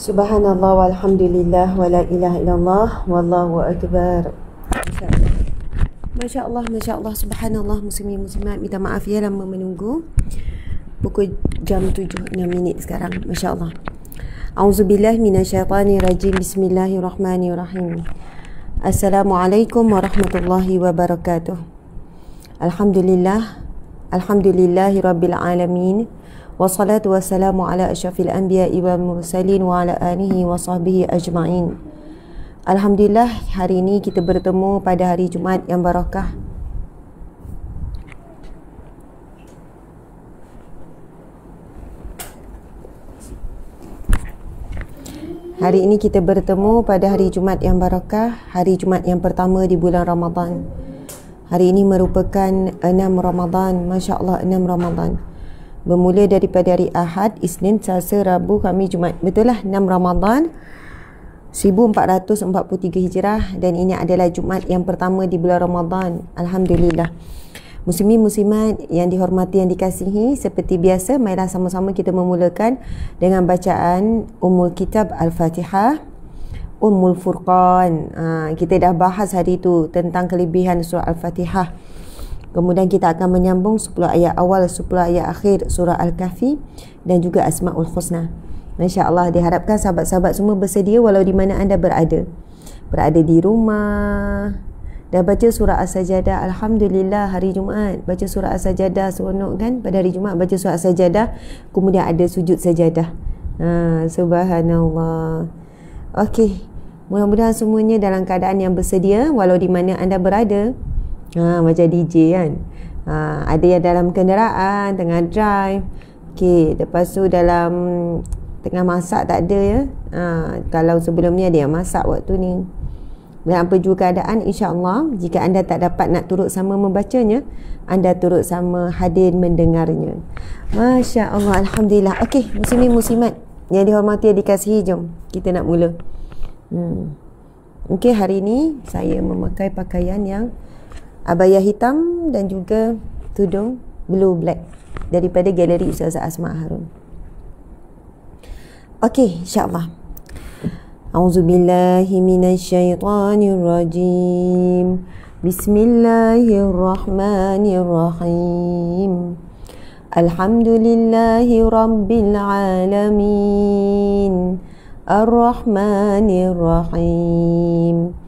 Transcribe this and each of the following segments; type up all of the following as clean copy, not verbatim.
Subhanallah walhamdulillah wa la ilaha illallah wallahu akbar. Masya Allah, Masya Allah, Subhanallah, muslimin muslimat, minta maaf ya lama menunggu. Pukul jam 7:06 sekarang. Masya Allah. Auzubillah minasyaitanirrajim. Bismillahirrahmanirrahim. Assalamualaikum warahmatullahi wabarakatuh. Alhamdulillah, alhamdulillahi rabbil alamin. Wassalatu wassalamu ala asyrafil anbiya'i wal mursalin wa ala alihi wa sahbihi ajma'in. Alhamdulillah, hari ini kita bertemu pada hari Jumaat yang barakah. Hari ini kita bertemu pada hari Jumaat yang barakah, hari Jumaat yang pertama di bulan Ramadan. Hari ini merupakan 6 Ramadan, Masya Allah, 6 Ramadan. Bermula daripada hari Ahad, Isnin, Selasa, Rabu, Khamis, Jumaat. Betul lah, 6 Ramadan 1443 Hijrah, dan ini adalah Jumaat yang pertama di bulan Ramadan. Alhamdulillah. Muslimin muslimat yang dihormati, yang dikasihi, seperti biasa, marilah sama-sama kita memulakan dengan bacaan Ummul Kitab Al-Fatihah, Ummul Furqan. Kita dah bahas hari itu tentang kelebihan surah Al-Fatihah. Kemudian kita akan menyambung 10 ayat awal, 10 ayat akhir surah Al-Kahfi dan juga Asma'ul Husna. Masya Allah, diharapkan sahabat-sahabat semua bersedia walau di mana anda berada. Berada di rumah, dah baca surah As-Sajadah. Alhamdulillah, hari Jumaat baca surah As-Sajadah, seronok kan? Pada hari Jumaat baca surah As-Sajadah, kemudian ada sujud sajadah. Subhanallah. Okey, mudah-mudahan semuanya dalam keadaan yang bersedia walau di mana anda berada. Macam DJ kan. Ada yang dalam kenderaan, tengah drive. Okey, lepas tu dalam tengah masak tak ada ya. Kalau sebelum ni ada yang masak waktu ni. Dan apa juga keadaan, insya-Allah jika anda tak dapat nak turut sama membacanya, anda turut sama hadir mendengarnya. Masya Allah, alhamdulillah. Okey, muslimin muslimat yang dihormati, yang dikasihi, jom kita nak mula. Okey, hari ni saya memakai pakaian yang abaya hitam dan juga tudung blue black daripada galeri Ustazah Asma Harun. Okey, insya-Allah. A'udzubillahi minasyaitonirrajim. Bismillahirrahmanirrahim. Alhamdulillahi rabbil alamin. Ar-Rahmanir-Rahim.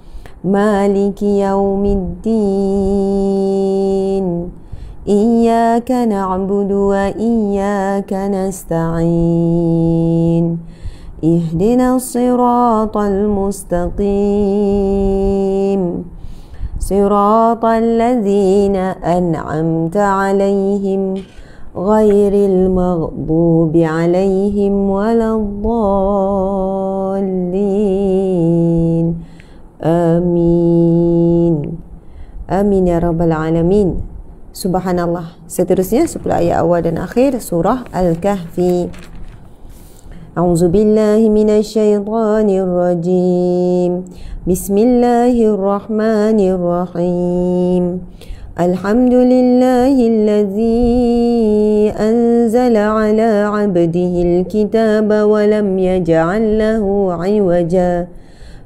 Maliki yaumiddin. Iyyaka na'budu wa iyyaka nasta'in. Ihdinas siratal mustaqim. Siratal ladzina an'amta 'alaihim ghairil maghdubi 'alaihim waladdallin. Amin. Amin ya rabbal alamin. Subhanallah. Seterusnya 10 ayat awal dan akhir surah Al-Kahfi. A'udzubillahi minasyaitonirrajim. Bismillahirrahmanirrahim. Alhamdulillahillazi anzala ala 'abdihil kitaba wa lam yaj'al lahu 'iwaja.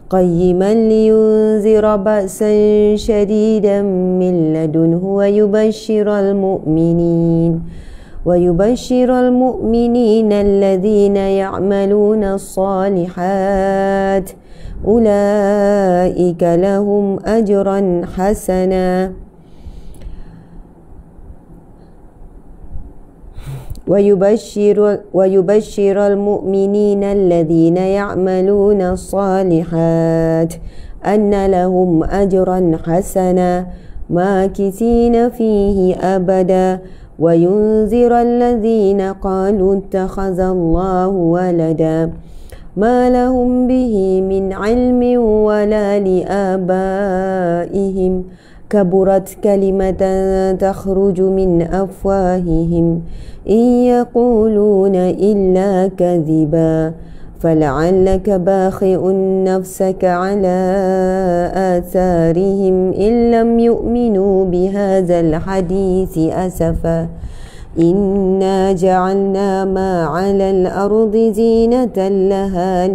قيما لينذر بأسا شديدا من لدنه ويبشر المؤمنين الذين يعملون الصالحات أولئك لهم أجرا حسنا ويبشر المؤمنين الذين يعملون الصالحات أن لهم أجرا حسنا ماكثين فيه أبدا وينذر الذين قالوا اتخذ الله ولدا ما لهم به من علم ولا لآبائهم كبرت كلمة تخرج من أفواههم إن يقولون إلا كذبا فلعلك باخع نفسك على آثارهم إن لم يؤمنوا بهذا الحديث أسفا إنا جعلنا ما على الأرض زينة لها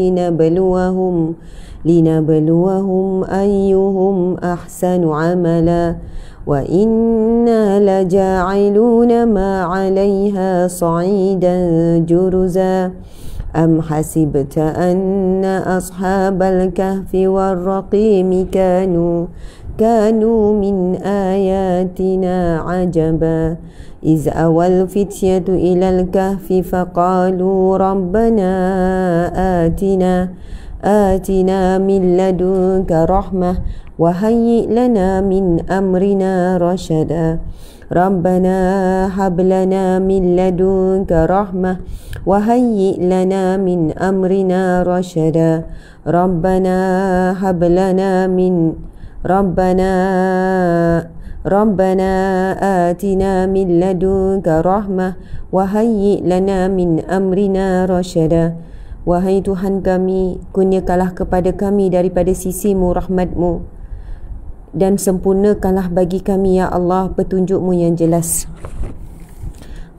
لنبلوهم أيهم أحسن عملا وإنا لجاعلون ما عليها صعيدا جرزا أم حسبت أن أصحاب الكهف والرقيم كانوا من آياتنا عجبا إذ أوى الفتية إلى الكهف فقالوا ربنا آتنا من لدنك رحمة وهيئ لنا من أمرنا رشدا ربنا هب لنا من لدنك رحمة وهيئ لنا من أمرنا رشدا ربنا هب لنا من ربنا آتنا من لدنك رحمة وهيئ لنا من أمرنا رشدا. Wahai Tuhan kami, kurniakanlah kepada kami daripada sisi-Mu rahmat-Mu dan sempurnakanlah bagi kami ya Allah petunjuk-Mu yang jelas.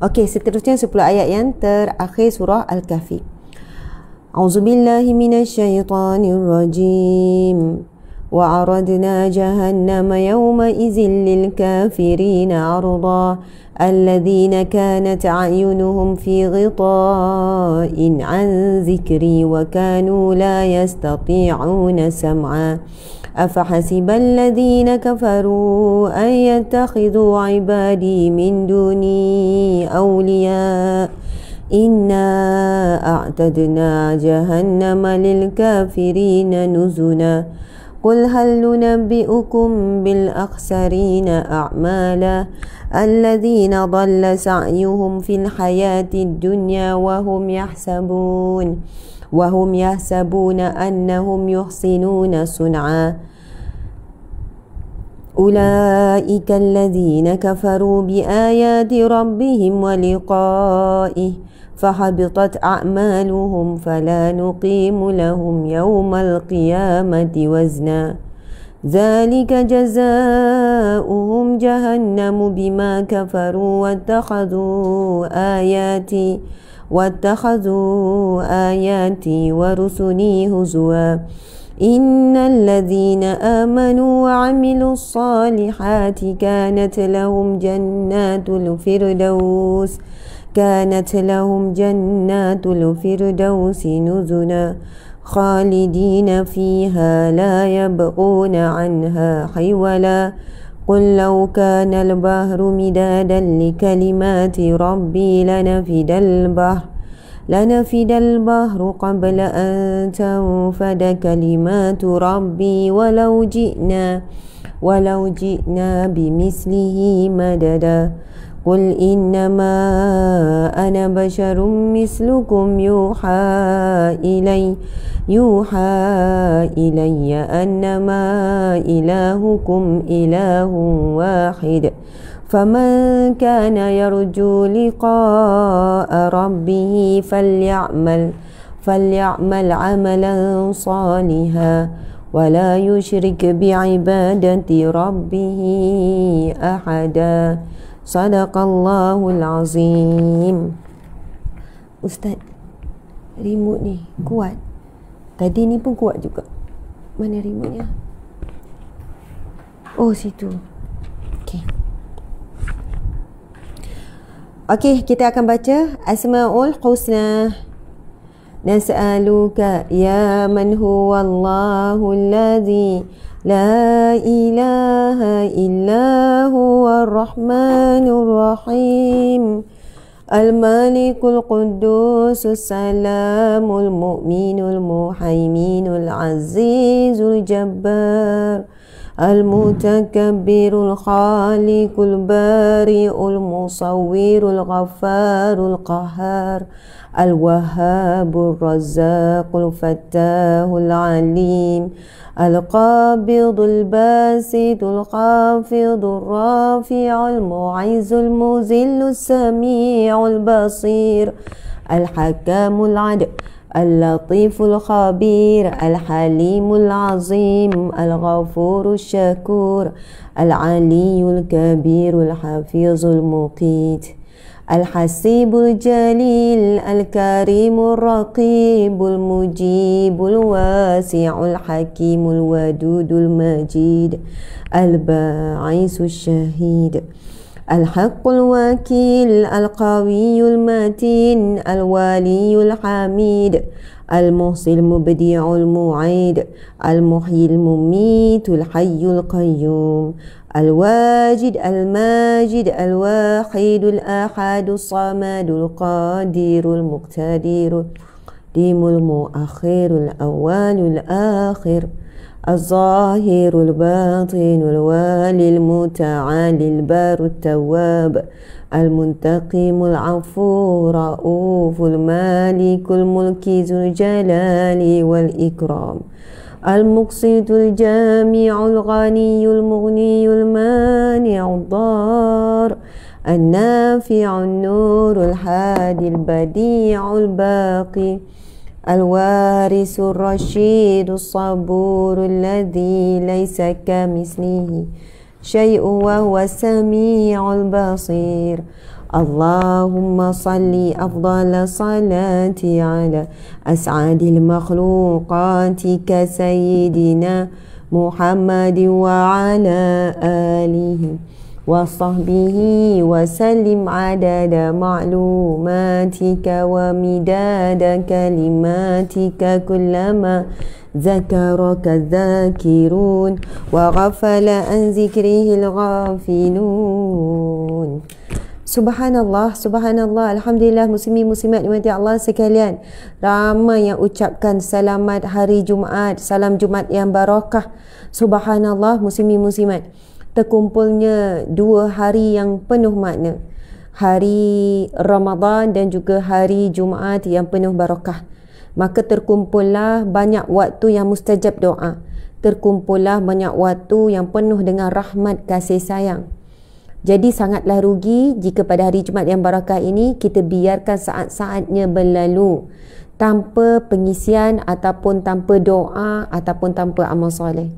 Okey, seterusnya 10 ayat yang terakhir surah Al-Kahfi. A'udzubillahi minasyaitonir rajim. وعرضنا جهنم يومئذ للكافرين عرضا الذين كانت أعينهم في غطاء عن ذكري وكانوا لا يستطيعون سمعا أفحسب الذين كفروا أن يتخذوا عبادي من دوني أولياء إنا أعتدنا جهنم للكافرين نزلا قل هل ننبئكم بالأخسرين أعمالا الذين ضل سعيهم في الحياة الدنيا وهم يحسبون أنهم يحسنون صنعا أولئك الذين كفروا بآيات ربهم ولقائه فحبطت أعمالهم فلا نقيم لهم يوم القيامة وزنا ذلك جزاؤهم جهنم بما كفروا واتخذوا آياتي ورسلي هزوا إن الذين آمنوا وعملوا الصالحات كانت لهم جنات الفردوس نزلا خالدين فيها لا يبغون عنها حولا قل لو كان البحر مدادا لكلمات ربي لنفد البحر قبل أن تنفد كلمات ربي ولو جئنا بمثله مددا قل إنما أنا بشر مثلكم يوحى إلي أنما إلهكم إله واحد فمن كان يرجو لقاء ربه فليعمل عملا صالحا ولا يشرك بعبادة ربه أحدا Sadaqallahul Azim. Ustaz, remote ni kuat. Tadi ni pun kuat juga. Mana remote-nya? Oh, situ. Okey, kita akan baca Asmaul Husna. Nas'aluka ya man huwallahu alladhi لا إله إلا هو الرحمن الرحيم الملك القدوس السلام المؤمن المهيمن العزيز الجبار المتكبر الخالق البارئ المصور الغفار القهار الوهاب الرزاق الفتاح العليم القابض الباسط الخافض الرافع المعز المذل السميع البصير الحكام العدل اللطيف الخبير الحليم العظيم الغفور الشكور العلي الكبير الحفيظ المقيت Al-Hasibul Jalil Al-Karimul Raqibul Mujibul Wasi'ul Hakimul Wadudul Majid Al-Ba'isul Syahid Al-Haqqul Wakil Al-Qawiyul Matin Al-Waliyul Hamid Al-Muhsil Mubdi'ul Mu'id Al-Muhyil Mumitul Hayyul Qayyum Al-Wajid Al-Majid Al-Wahidul Ahadul Samadul Qadirul Muqtadirul Dimul Muakhirul Awalul Akhir Al-Zahirul Batinul Walil Muta'alil Barut Tawab Al-Muntaqimul Afu Ra'uful Malikul Mulki Zul Jalali Wal Ikram Al-Muqsitul Jami'ul Ghaniyul Mughniyul Mani'ul Dar Al-Nafi'ul Nurul Hadil Badi'ul Baqi Al-Warisul Rashidul Saburul Ladhi Laysa kamislihi Syai'u wa huwa sami'ul basir Allahumma salli afdala salati ala as'adil makhluqati ka sayyidina Muhammadin wa ala alihi wa sahbihi wa sallim adada ma'lumatika wa midada kalimatika kullama zakaraka zakirun wa ghafala an zikrihil ghafilun. Subhanallah, subhanallah, alhamdulillah, muslimin muslimat dimati Allah sekalian. Ramai yang ucapkan selamat hari Jumaat, salam Jumaat yang barakah. Subhanallah, muslimin muslimat. Terkumpulnya 2 hari yang penuh makna. Hari Ramadan dan juga hari Jumaat yang penuh barakah. Maka terkumpullah banyak waktu yang mustajab doa. Terkumpullah banyak waktu yang penuh dengan rahmat kasih sayang. Jadi sangatlah rugi jika pada hari Jumaat yang barakah ini kita biarkan saat-saatnya berlalu tanpa pengisian ataupun tanpa doa ataupun tanpa amal soleh.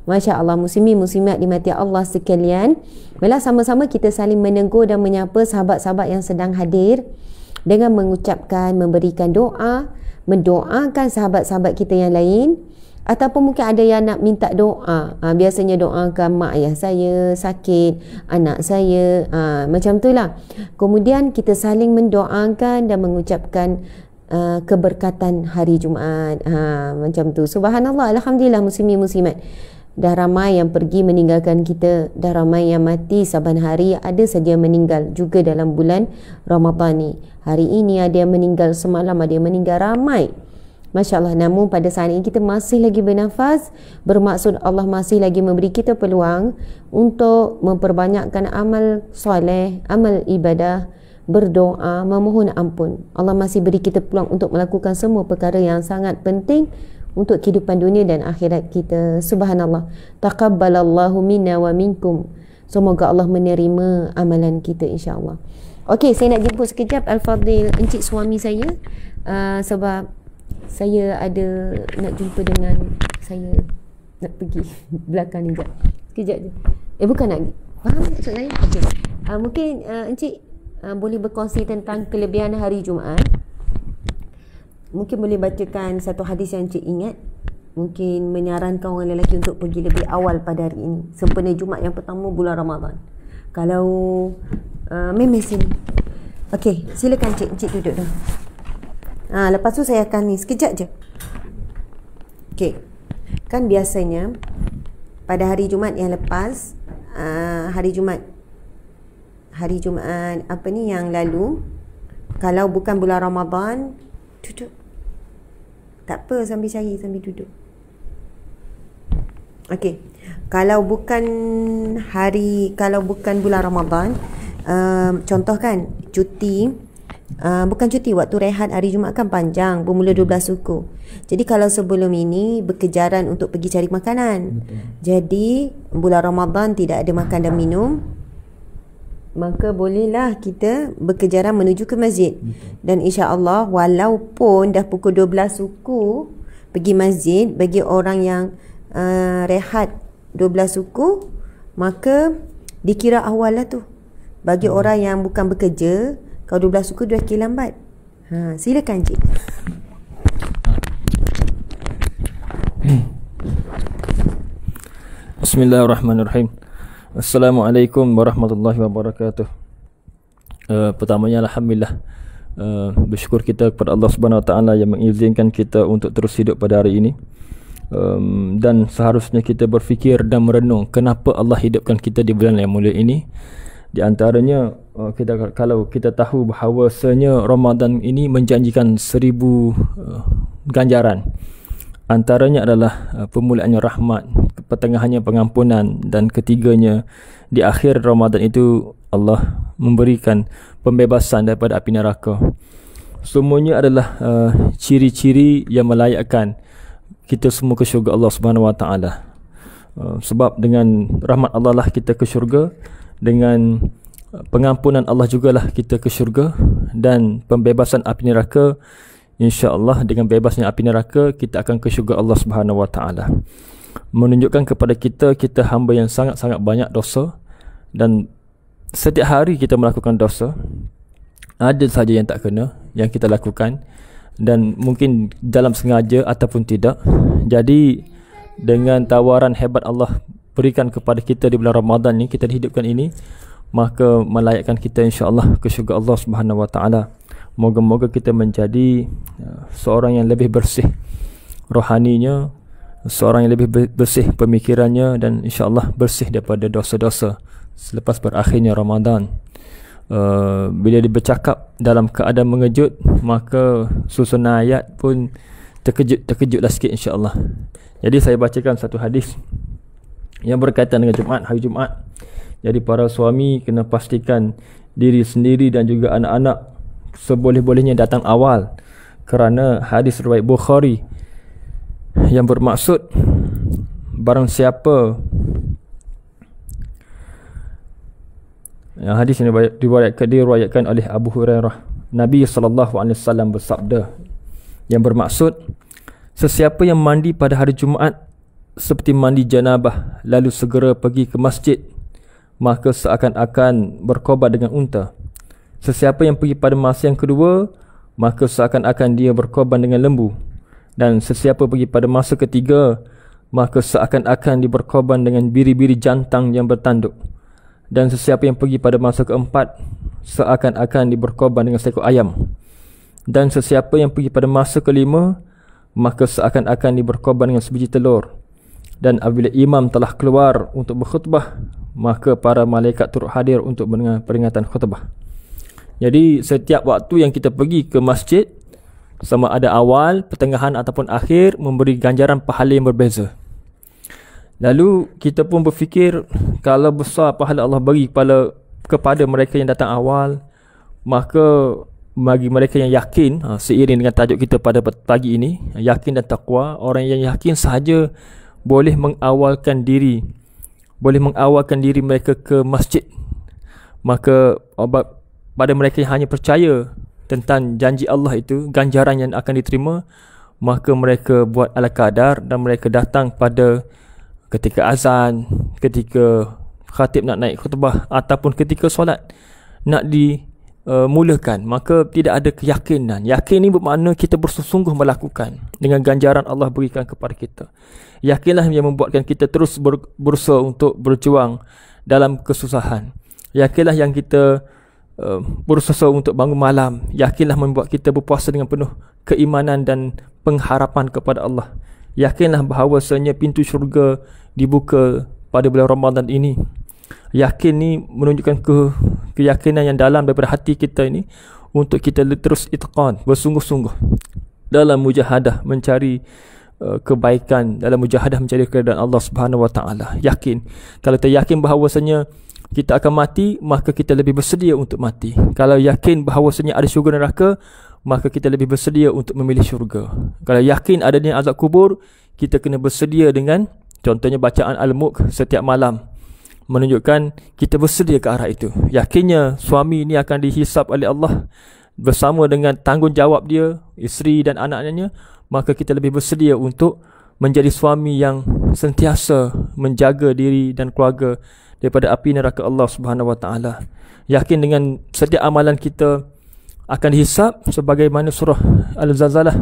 Masya Allah, muslimin muslimat dimati Allah sekalian. Bila sama-sama kita saling menegur dan menyapa sahabat-sahabat yang sedang hadir dengan mengucapkan, memberikan doa, mendoakan sahabat-sahabat kita yang lain, ataupun mungkin ada yang nak minta doa. Biasanya doakan mak ayah saya sakit, anak saya, macam itulah. Kemudian kita saling mendoakan dan mengucapkan keberkatan hari Jumaat. Macam tu. Subhanallah, alhamdulillah, muslimin muslimat. Dah ramai yang pergi meninggalkan kita, dah ramai yang mati saban hari, ada saja yang meninggal juga dalam bulan Ramadan ni. Hari ini ada yang meninggal, semalam ada yang meninggal, ramai. Masya Allah. Namun pada saat ini kita masih lagi bernafas, bermaksud Allah masih lagi memberi kita peluang untuk memperbanyakkan amal soleh, amal ibadah, berdoa, memohon ampun. Allah masih beri kita peluang untuk melakukan semua perkara yang sangat penting untuk kehidupan dunia dan akhirat kita. Subhanallah. Taqabbalallahu minna wa minkum. Semoga Allah menerima amalan kita insya-Allah. Okey, saya nak jemput sekejap Al-Fadhil, encik suami saya, sebab saya ada nak jumpa dengan saya, nak pergi belakang ni jap. Sekejap je. Bukan nak, faham maksud saya? Okey. Mungkin encik boleh berkongsi tentang kelebihan hari Jumaat. Mungkin boleh bacakan satu hadis yang encik ingat. Mungkin menyarankan orang lelaki untuk pergi lebih awal pada hari ini, sempena Jumaat yang pertama bulan Ramadan. Kalau memang sini. Okey, silakan encik duduk dah. Lepas tu saya akan ni sekejap je. Okey. Kan biasanya pada hari Jumaat yang lepas, hari Jumaat apa ni yang lalu, kalau bukan bulan Ramadan, duduk. Tak apa, sambil cari, sambil duduk. Okey. Kalau bukan bulan Ramadan, contoh kan cuti, bukan cuti, waktu rehat hari Jumaat kan panjang, bermula 12 suku. Jadi kalau sebelum ini berkejaran untuk pergi cari makanan, jadi bulan Ramadan tidak ada makan dan minum, maka bolehlah kita berkejaran menuju ke masjid. Dan insya-Allah walaupun dah pukul 12 suku pergi masjid, bagi orang yang rehat 12 suku, maka dikira awal lah tu. Bagi orang yang bukan bekerja, Kalau 12 suku 2 kaki lambat. Silakan cik. Bismillahirrahmanirrahim. Assalamualaikum warahmatullahi wabarakatuh. Pertamanya alhamdulillah, bersyukur kita kepada Allah Subhanahu Wa Taala yang mengizinkan kita untuk terus hidup pada hari ini. Dan seharusnya kita berfikir dan merenung kenapa Allah hidupkan kita di bulan yang mulia ini. Di antaranya kalau kita tahu bahawasanya Ramadan ini menjanjikan 1000 ganjaran. Antaranya adalah permulaannya rahmat, pertengahannya pengampunan, dan ketiganya di akhir Ramadan itu Allah memberikan pembebasan daripada api neraka. Semuanya adalah ciri-ciri yang melayakkan kita semua ke syurga Allah Subhanahu Wa Taala. Sebab dengan rahmat Allah lah kita ke syurga, dengan pengampunan Allah jugalah kita ke syurga, dan pembebasan api neraka, insya-Allah dengan bebasnya api neraka kita akan ke syurga Allah Subhanahu Wa Taala. Menunjukkan kepada kita hamba yang sangat-sangat banyak dosa, dan setiap hari kita melakukan dosa. Ada saja yang tak kena yang kita lakukan, dan mungkin dalam sengaja ataupun tidak. Jadi dengan tawaran hebat Allah berikan kepada kita di bulan Ramadan ni, kita dihidupkan ini, maka melayakkan kita insya-Allah ke syurga Allah Subhanahu Wa Taala. Moga-moga kita menjadi seorang yang lebih bersih rohaninya, seorang yang lebih bersih pemikirannya, dan insya-Allah bersih daripada dosa-dosa selepas berakhirnya Ramadan. Bila dia bercakap dalam keadaan mengejut, maka susunan ayat pun terkejutlah sikit insya-Allah. Jadi saya bacakan satu hadis yang berkaitan dengan Jumaat, hari Jumaat. Jadi para suami kena pastikan diri sendiri dan juga anak-anak seboleh-bolehnya datang awal, kerana hadis riwayat Bukhari yang bermaksud barang siapa, yang hadis ini diriwayatkan oleh Abu Hurairah, Nabi SAW bersabda yang bermaksud, sesiapa yang mandi pada hari Jumaat seperti mandi janabah lalu segera pergi ke masjid, maka seakan-akan berkorban dengan unta. Sesiapa yang pergi pada masa yang kedua, maka seakan-akan dia berkorban dengan lembu. Dan sesiapa pergi pada masa ketiga, maka seakan-akan dia berkorban dengan biri-biri jantang yang bertanduk. Dan sesiapa yang pergi pada masa keempat, seakan-akan dia berkorban dengan seekor ayam. Dan sesiapa yang pergi pada masa kelima, maka seakan-akan dia berkorban dengan sebiji telur. Dan apabila imam telah keluar untuk berkhutbah, maka para malaikat turut hadir untuk mendengar peringatan khutbah. Jadi setiap waktu yang kita pergi ke masjid, sama ada awal, pertengahan ataupun akhir, memberi ganjaran pahala yang berbeza. Lalu kita pun berfikir, kalau besar pahala Allah bagi kepada mereka yang datang awal, maka bagi mereka yang yakin, seiring dengan tajuk kita pada pagi ini, yakin dan taqwa, orang yang yakin sahaja boleh mengawalkan diri mereka ke masjid. Maka pada mereka yang hanya percaya tentang janji Allah itu, ganjaran yang akan diterima, maka mereka buat ala kadar dan mereka datang pada ketika azan, ketika khatib nak naik khutbah, ataupun ketika solat nak dimulakan. Maka tidak ada keyakinan. Yakin ni bermakna kita bersungguh melakukan dengan ganjaran Allah berikan kepada kita. Yakinlah yang membuatkan kita terus berusaha untuk berjuang dalam kesusahan. Yakinlah yang kita berusaha untuk bangun malam. Yakinlah membuat kita berpuasa dengan penuh keimanan dan pengharapan kepada Allah. Yakinlah bahawasanya pintu syurga dibuka pada bulan Ramadan ini. Yakin ni menunjukkan keyakinan yang dalam daripada hati kita ini, untuk kita terus itqan, bersungguh-sungguh dalam mujahadah mencari kebaikan, dalam mujahadah mencari keridaan Allah Subhanahu Wa Taala. Yakin. Kalau kita yakin bahawasanya kita akan mati, maka kita lebih bersedia untuk mati. Kalau yakin bahawasanya ada syurga neraka, maka kita lebih bersedia untuk memilih syurga. Kalau yakin adanya azab kubur, kita kena bersedia dengan contohnya bacaan Al-Mulk setiap malam, menunjukkan kita bersedia ke arah itu. Yakinnya suami ini akan dihisap oleh Allah bersama dengan tanggungjawab dia, isteri dan anak-anaknya, maka kita lebih bersedia untuk menjadi suami yang sentiasa menjaga diri dan keluarga daripada api neraka Allah Subhanahu Wa Taala. Yakin dengan setiap amalan kita akan dihisap sebagaimana surah Al-Zalzalah,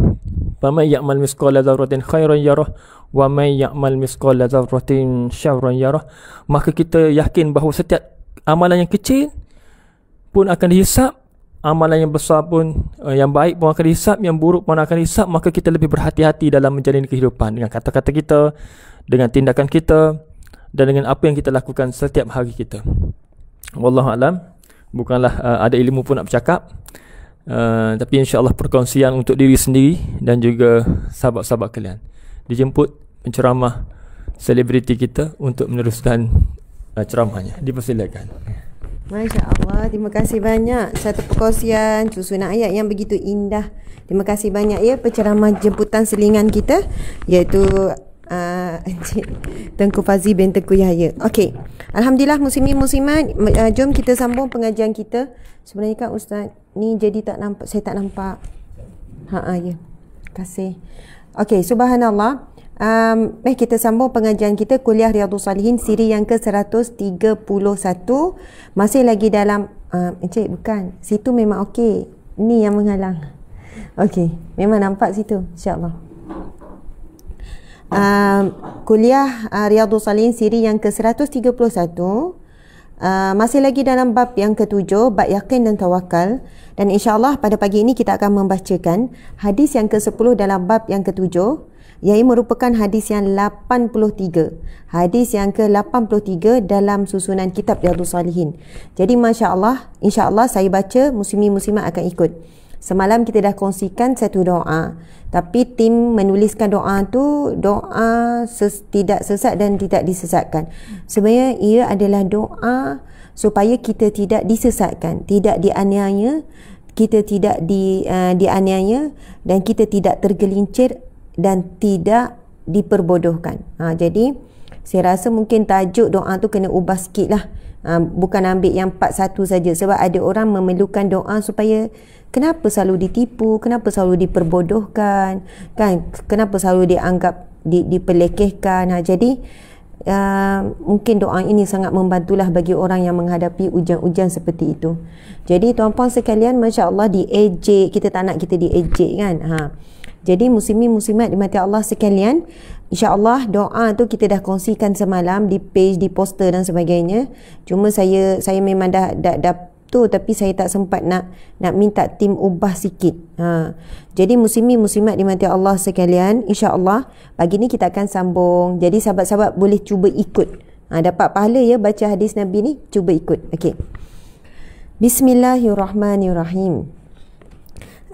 faman ya'mal misqala dzarratin khairan yarah wa man ya'mal misqala dzarratin syarran yarah. Maka kita yakin bahawa setiap amalan yang kecil pun akan dihisap, amalan yang besar pun, yang baik pun akan dihisap, yang buruk pun akan dihisap. Maka kita lebih berhati-hati dalam menjalani kehidupan, dengan kata-kata kita, dengan tindakan kita, dan dengan apa yang kita lakukan setiap hari kita. Wallahu alam. Bukanlah ada ilmu pun nak bercakap, tapi insya-Allah perkongsian untuk diri sendiri dan juga sahabat-sahabat kalian. Dijemput penceramah selebriti kita untuk meneruskan ceramahnya. Dipersilakan. Masya Allah, terima kasih banyak. Satu perkongsian susunan ayat yang begitu indah. Terima kasih banyak ya penceramah jemputan selingan kita, iaitu Encik Tengku Fazli bin Tengku Yahya. Okey, alhamdulillah muslimin muslimat, jom kita sambung pengajian kita. Sebenarnya kan ustaz ni jadi tak nampak, saya tak nampak. Ya. Terima kasih. Okey, subhanallah. Kita sambung pengajian kita kuliah Riyadhus Salihin siri yang ke-131. Masih lagi dalam Encik bukan. Situ memang okey. Ni yang menghalang. Okey, memang nampak situ insya-Allah. Kuliah Riyadhus Salihin siri yang ke-131. Masih lagi dalam bab yang ke-7, bab yakin dan tawakal. Dan insya-Allah pada pagi ini kita akan membacakan hadis yang ke-10 dalam bab yang ke-7, yang merupakan hadis yang 83. Hadis yang ke-83 dalam susunan kitab Riyadhus Salihin. Jadi masya-Allah, insya-Allah saya baca, muslimin muslimat akan ikut. Semalam kita dah kongsikan satu doa, tapi tim menuliskan doa tu doa tidak sesat dan tidak disesatkan. Sebenarnya ia adalah doa supaya kita tidak disesatkan, tidak dianiaya, kita tidak dianiaya, dan kita tidak tergelincir dan tidak diperbodohkan. Jadi saya rasa mungkin tajuk doa tu kena ubah sikit lah. Bukan ambil yang 41 saja, sebab ada orang memerlukan doa supaya kenapa selalu ditipu, kenapa selalu diperbodohkan, kan? Kenapa selalu dianggap dipelekehkan. Jadi mungkin doa ini sangat membantulah bagi orang yang menghadapi ujian-ujian seperti itu. Jadi tuan-puan sekalian, masya-Allah diejek, kita tak nak kita diejek kan. Jadi muslimin muslimat dimati Allah sekalian, insya-Allah doa tu kita dah kongsikan semalam di page, di poster dan sebagainya. Cuma saya memang dah tu, tapi saya tak sempat nak minta tim ubah sikit. Jadi muslimin muslimat dimati Allah sekalian, insya-Allah pagi ni kita akan sambung. Jadi sahabat-sahabat boleh cuba ikut. Dapat pahala ya baca hadis Nabi ni, cuba ikut. Okey. Bismillahirrahmanirrahim.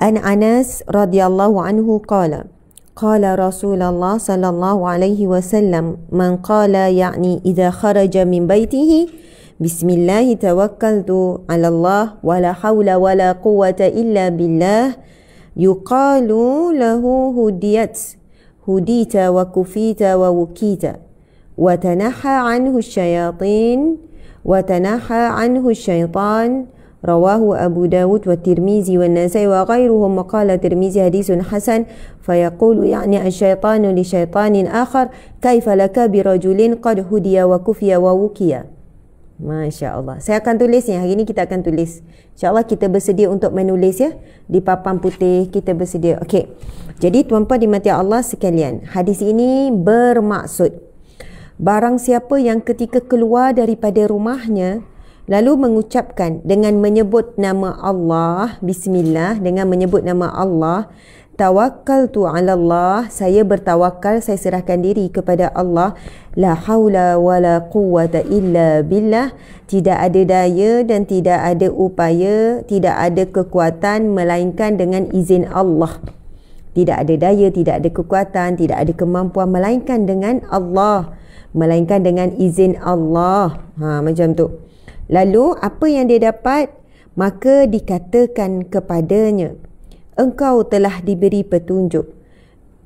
An Anas radhiyallahu anhu qala Rasulullah sallallahu alaihi wasallam man qala ya'ni idza kharaja min baitihi bismillah tawakkaltu 'ala Allah wa la haula wa la quwwata illa billah yuqalu lahu hudita wa kufita wa wukita wa tanaha 'anhu asyayatin wa tanaha 'anhu asyaitan. Rawahu Abu Dawud wa Tirmizi wa Nasai wa ghairuhum. Maqala Tirmizi hadisun hasan. Fayaqulu ya'ni asyaitanu li syaitanin akhar kaifa laka birajulin qad hudiya wa kufiya wa wukiya. Masya Allah. Saya akan tulis ni. Hari ni kita akan tulis. InsyaAllah kita bersedia untuk menulis ya. Di papan putih kita bersedia. Okey. Jadi tuan-puan dimati Allah sekalian, hadis ini bermaksud barang siapa yang ketika keluar daripada rumahnya lalu mengucapkan dengan menyebut nama Allah, bismillah, dengan menyebut nama Allah, tawakkaltu 'ala Allah, saya bertawakal, saya serahkan diri kepada Allah, la haula wala quwwata illa billah, tidak ada daya dan tidak ada upaya, tidak ada kekuatan melainkan dengan izin Allah. Tidak ada daya, tidak ada kekuatan, tidak ada kemampuan melainkan dengan Allah, melainkan dengan izin Allah. Macam tu. Lalu apa yang dia dapat? Maka dikatakan kepadanya, engkau telah diberi petunjuk,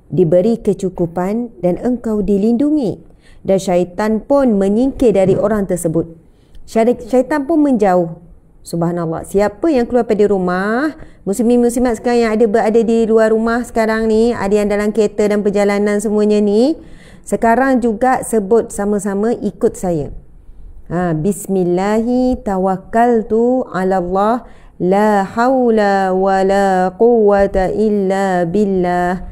diberi kecukupan dan engkau dilindungi, dan syaitan pun menyingkir dari orang tersebut. Syaitan pun menjauh. Subhanallah. Siapa yang keluar pada rumah, muslimin muslimat sekarang yang berada di luar rumah sekarang ni, ada yang dalam kereta dan perjalanan semuanya ni, sekarang juga sebut sama-sama, ikut saya. Bismillahi tawakkaltu 'ala Allah, La haula wala quwwata illa billah.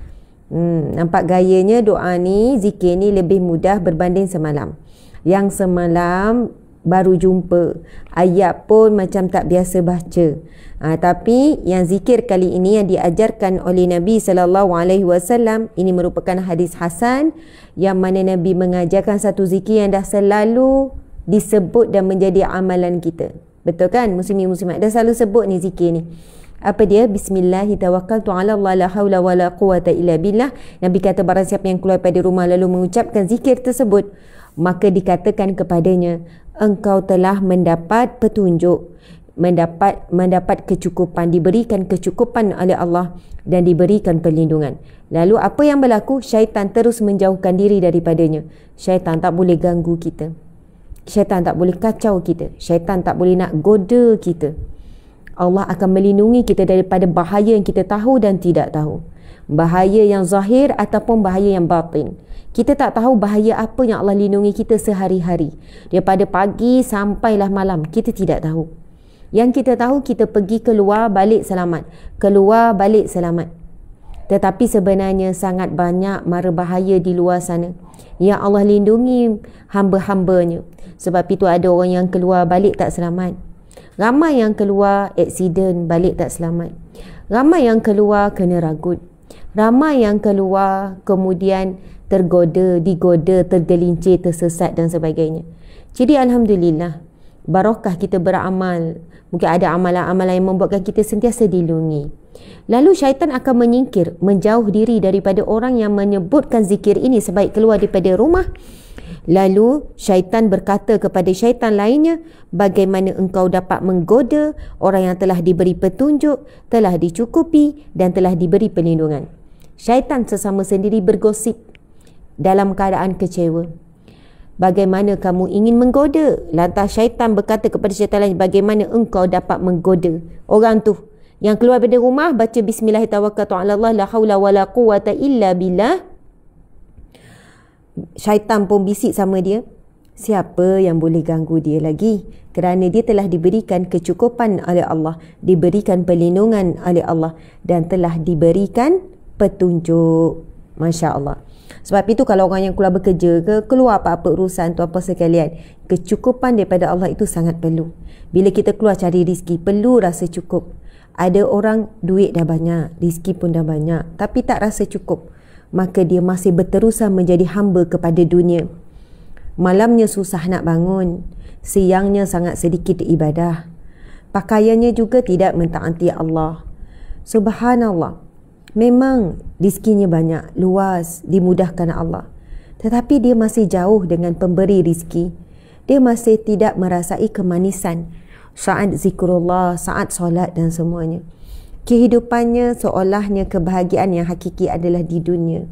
Nampak gayanya doa ni, zikir ni lebih mudah berbanding semalam. Yang semalam baru jumpa, ayat pun macam tak biasa baca. Tapi yang zikir kali ini yang diajarkan oleh Nabi SAW, ini merupakan hadis hasan yang mana Nabi mengajarkan satu zikir yang dah selalu disebut dan menjadi amalan kita. Betul kan muslimin muslimat? Dah selalu sebut ni zikir ni. Apa dia? Bismillahirrahmanirrahim. La haula wala quwwata illa billah. Nabi kata barang siapa yang keluar pada rumah lalu mengucapkan zikir tersebut, maka dikatakan kepadanya, engkau telah mendapat petunjuk, mendapat kecukupan, diberikan kecukupan oleh Allah dan diberikan perlindungan. Lalu apa yang berlaku? Syaitan terus menjauhkan diri daripadanya. Syaitan tak boleh ganggu kita. Syaitan tak boleh kacau kita. Syaitan tak boleh nak goda kita. Allah akan melindungi kita daripada bahaya yang kita tahu dan tidak tahu. Bahaya yang zahir ataupun bahaya yang batin. Kita tak tahu bahaya apa yang Allah lindungi kita sehari-hari. Daripada pagi sampailah malam, kita tidak tahu. Yang kita tahu, kita pergi keluar balik selamat. Keluar balik selamat. Tetapi sebenarnya sangat banyak mara bahaya di luar sana yang Allah lindungi hamba-hambanya. Sebab itu ada orang yang keluar balik tak selamat. Ramai yang keluar aksiden balik tak selamat. Ramai yang keluar kena ragut. Ramai yang keluar kemudian tergoda, digoda, tergelincir, tersesat dan sebagainya. Jadi alhamdulillah, barakah kita beramal. Mungkin ada amalan-amalan yang membuatkan kita sentiasa dilindungi. Lalu syaitan akan menyingkir, menjauh diri daripada orang yang menyebutkan zikir ini sebaik keluar daripada rumah. Lalu syaitan berkata kepada syaitan lainnya, bagaimana engkau dapat menggoda orang yang telah diberi petunjuk, telah dicukupi dan telah diberi perlindungan. Syaitan sesama sendiri bergosip dalam keadaan kecewa. Bagaimana kamu ingin menggoda? Lantas syaitan berkata kepada syaitan lain, bagaimana engkau dapat menggoda orang tu yang keluar dari rumah baca bismillahirrahmanirrahim, la haula wala quwwata illa billah. Syaitan pun bisik sama dia, siapa yang boleh ganggu dia lagi? Kerana dia telah diberikan kecukupan oleh Allah, diberikan perlindungan oleh Allah dan telah diberikan petunjuk. Masya Allah. Sebab itu kalau orang yang keluar bekerja ke, keluar apa-apa urusan tu apa sekalian, kecukupan daripada Allah itu sangat perlu. Bila kita keluar cari rezeki, perlu rasa cukup. Ada orang duit dah banyak, rezeki pun dah banyak, tapi tak rasa cukup. Maka dia masih berterusan menjadi hamba kepada dunia. Malamnya susah nak bangun, siangnya sangat sedikit ibadah, pakaiannya juga tidak mentaati Allah. Subhanallah. Memang rezekinya banyak, luas, dimudahkan Allah. Tetapi dia masih jauh dengan pemberi rezeki. Dia masih tidak merasai kemanisan saat zikrullah, saat solat dan semuanya. Kehidupannya seolahnya kebahagiaan yang hakiki adalah di dunia.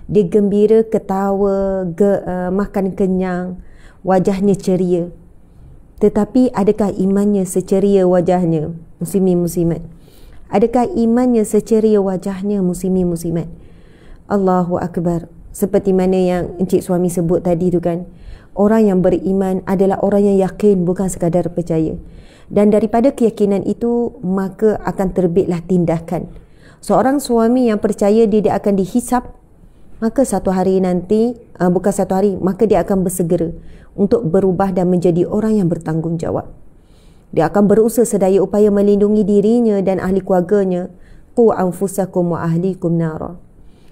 Dia gembira, ketawa, makan kenyang, wajahnya ceria. Tetapi adakah imannya seceria wajahnya? Muslimin muslimat. Adakah imannya seceria wajahnya? Muslimin muslimat. Allahu Akbar. Seperti mana yang encik suami sebut tadi tu kan. Orang yang beriman adalah orang yang yakin, bukan sekadar percaya. Dan daripada keyakinan itu, maka akan terbitlah tindakan. Seorang suami yang percaya dia akan dihisap, maka satu hari nanti, bukan satu hari, maka dia akan bersegera untuk berubah dan menjadi orang yang bertanggungjawab. Dia akan berusaha sedaya upaya melindungi dirinya dan ahli keluarganya. Qu anfusakum wa ahlikum nara.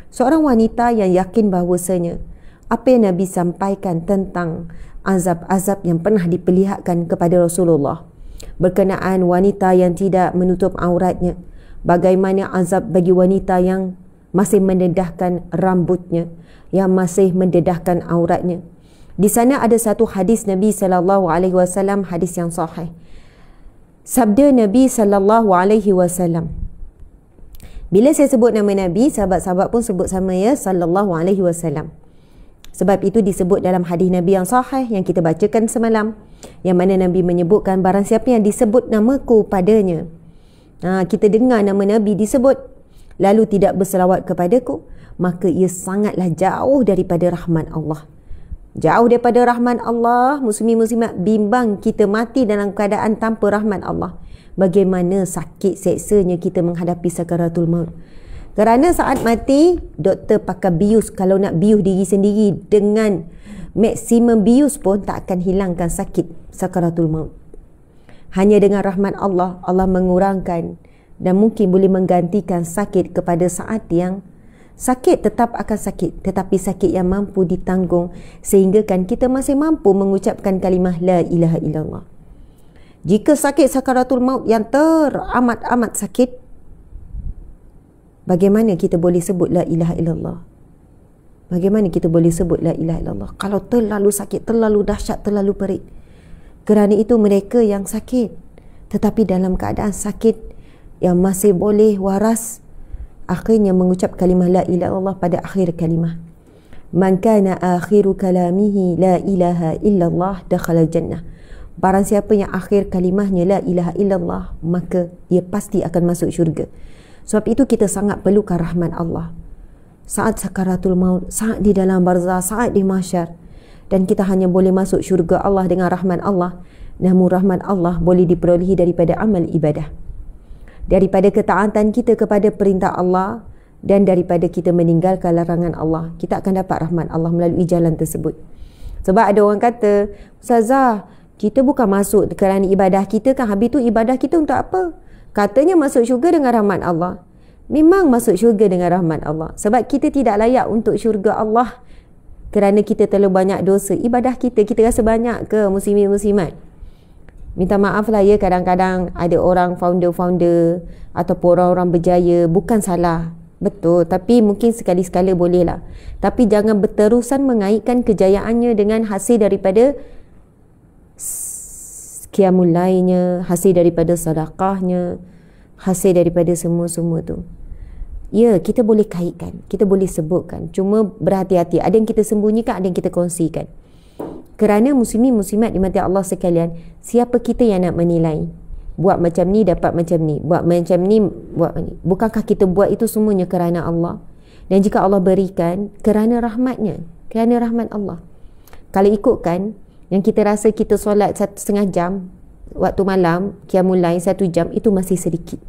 Seorang wanita yang yakin bahawasanya apa yang Nabi sampaikan tentang azab-azab yang pernah diperlihatkan kepada Rasulullah berkenaan wanita yang tidak menutup auratnya, bagaimana azab bagi wanita yang masih mendedahkan rambutnya, yang masih mendedahkan auratnya. Di sana ada satu hadis Nabi SAW, hadis yang sahih. Sabda Nabi SAW. Bila saya sebut nama Nabi, sahabat-sahabat pun sebut sama ya, SAW. Sebab itu disebut dalam hadis Nabi yang sahih yang kita bacakan semalam, yang mana Nabi menyebutkan barang siapa yang disebut namaku padanya, kita dengar nama Nabi disebut lalu tidak berselawat kepadaku, maka ia sangatlah jauh daripada rahmat Allah. Jauh daripada rahmat Allah, muslimin muslimat, bimbang kita mati dalam keadaan tanpa rahmat Allah. Bagaimana sakit seksanya kita menghadapi sakaratul maut. Kerana saat mati, doktor pakai bius. Kalau nak bius diri sendiri dengan maksimum bius pun tak akan hilangkan sakit sakaratul maut. Hanya dengan rahmat Allah, Allah mengurangkan dan mungkin boleh menggantikan sakit kepada saat yang sakit tetap akan sakit, tetapi sakit yang mampu ditanggung sehingga kan kita masih mampu mengucapkan kalimah la ilaha illallah. Jika sakit sakaratul maut yang teramat-amat sakit, bagaimana kita boleh sebut la ilaha illallah? Bagaimana kita boleh sebut la ilaha illallah kalau terlalu sakit, terlalu dahsyat, terlalu perit? Kerana itu mereka yang sakit tetapi dalam keadaan sakit yang masih boleh waras, akhirnya mengucap kalimah la ilaha illallah pada akhir kalimah. Man kana akhiru kalamihi la ilaha illallah dakhala jannah. Barang siapa yang akhir kalimahnya la ilaha illallah, maka dia pasti akan masuk syurga. Sebab itu kita sangat perlukan rahmat Allah. Saat sakaratul maut, saat di dalam barzah, saat di mahsyar. Dan kita hanya boleh masuk syurga Allah dengan rahmat Allah. Namun rahmat Allah boleh diperolehi daripada amal ibadah, daripada ketaatan kita kepada perintah Allah, dan daripada kita meninggalkan larangan Allah. Kita akan dapat rahmat Allah melalui jalan tersebut. Sebab ada orang kata, Ustazah, kita bukan masuk kerana ibadah kita kan, habis tu ibadah kita untuk apa? Katanya masuk syurga dengan rahmat Allah. Memang masuk syurga dengan rahmat Allah. Sebab kita tidak layak untuk syurga Allah kerana kita terlalu banyak dosa. Ibadah kita rasa banyak ke muslimin muslimat? Minta maaf lah ya, kadang-kadang ada orang founder-founder ataupun orang-orang berjaya, bukan salah, betul, tapi mungkin sekali-sekala boleh lah. Tapi jangan berterusan mengaitkan kejayaannya dengan hasil daripada qiyamul lailnya, hasil daripada sedekahnya, hasil daripada semua-semua tu. Ya, kita boleh kaitkan, kita boleh sebutkan, cuma berhati-hati. Ada yang kita sembunyikan, ada yang kita kongsikan. Kerana muslimin muslimat dimati Allah sekalian, siapa kita yang nak menilai? Buat macam ni dapat macam ni, buat macam ni buat ni. Bukankah kita buat itu semuanya kerana Allah? Dan jika Allah berikan, kerana rahmatnya, kerana rahmat Allah. Kalau ikutkan yang kita rasa kita solat 1,5 jam waktu malam, qiyamul lail 1 jam, itu masih sedikit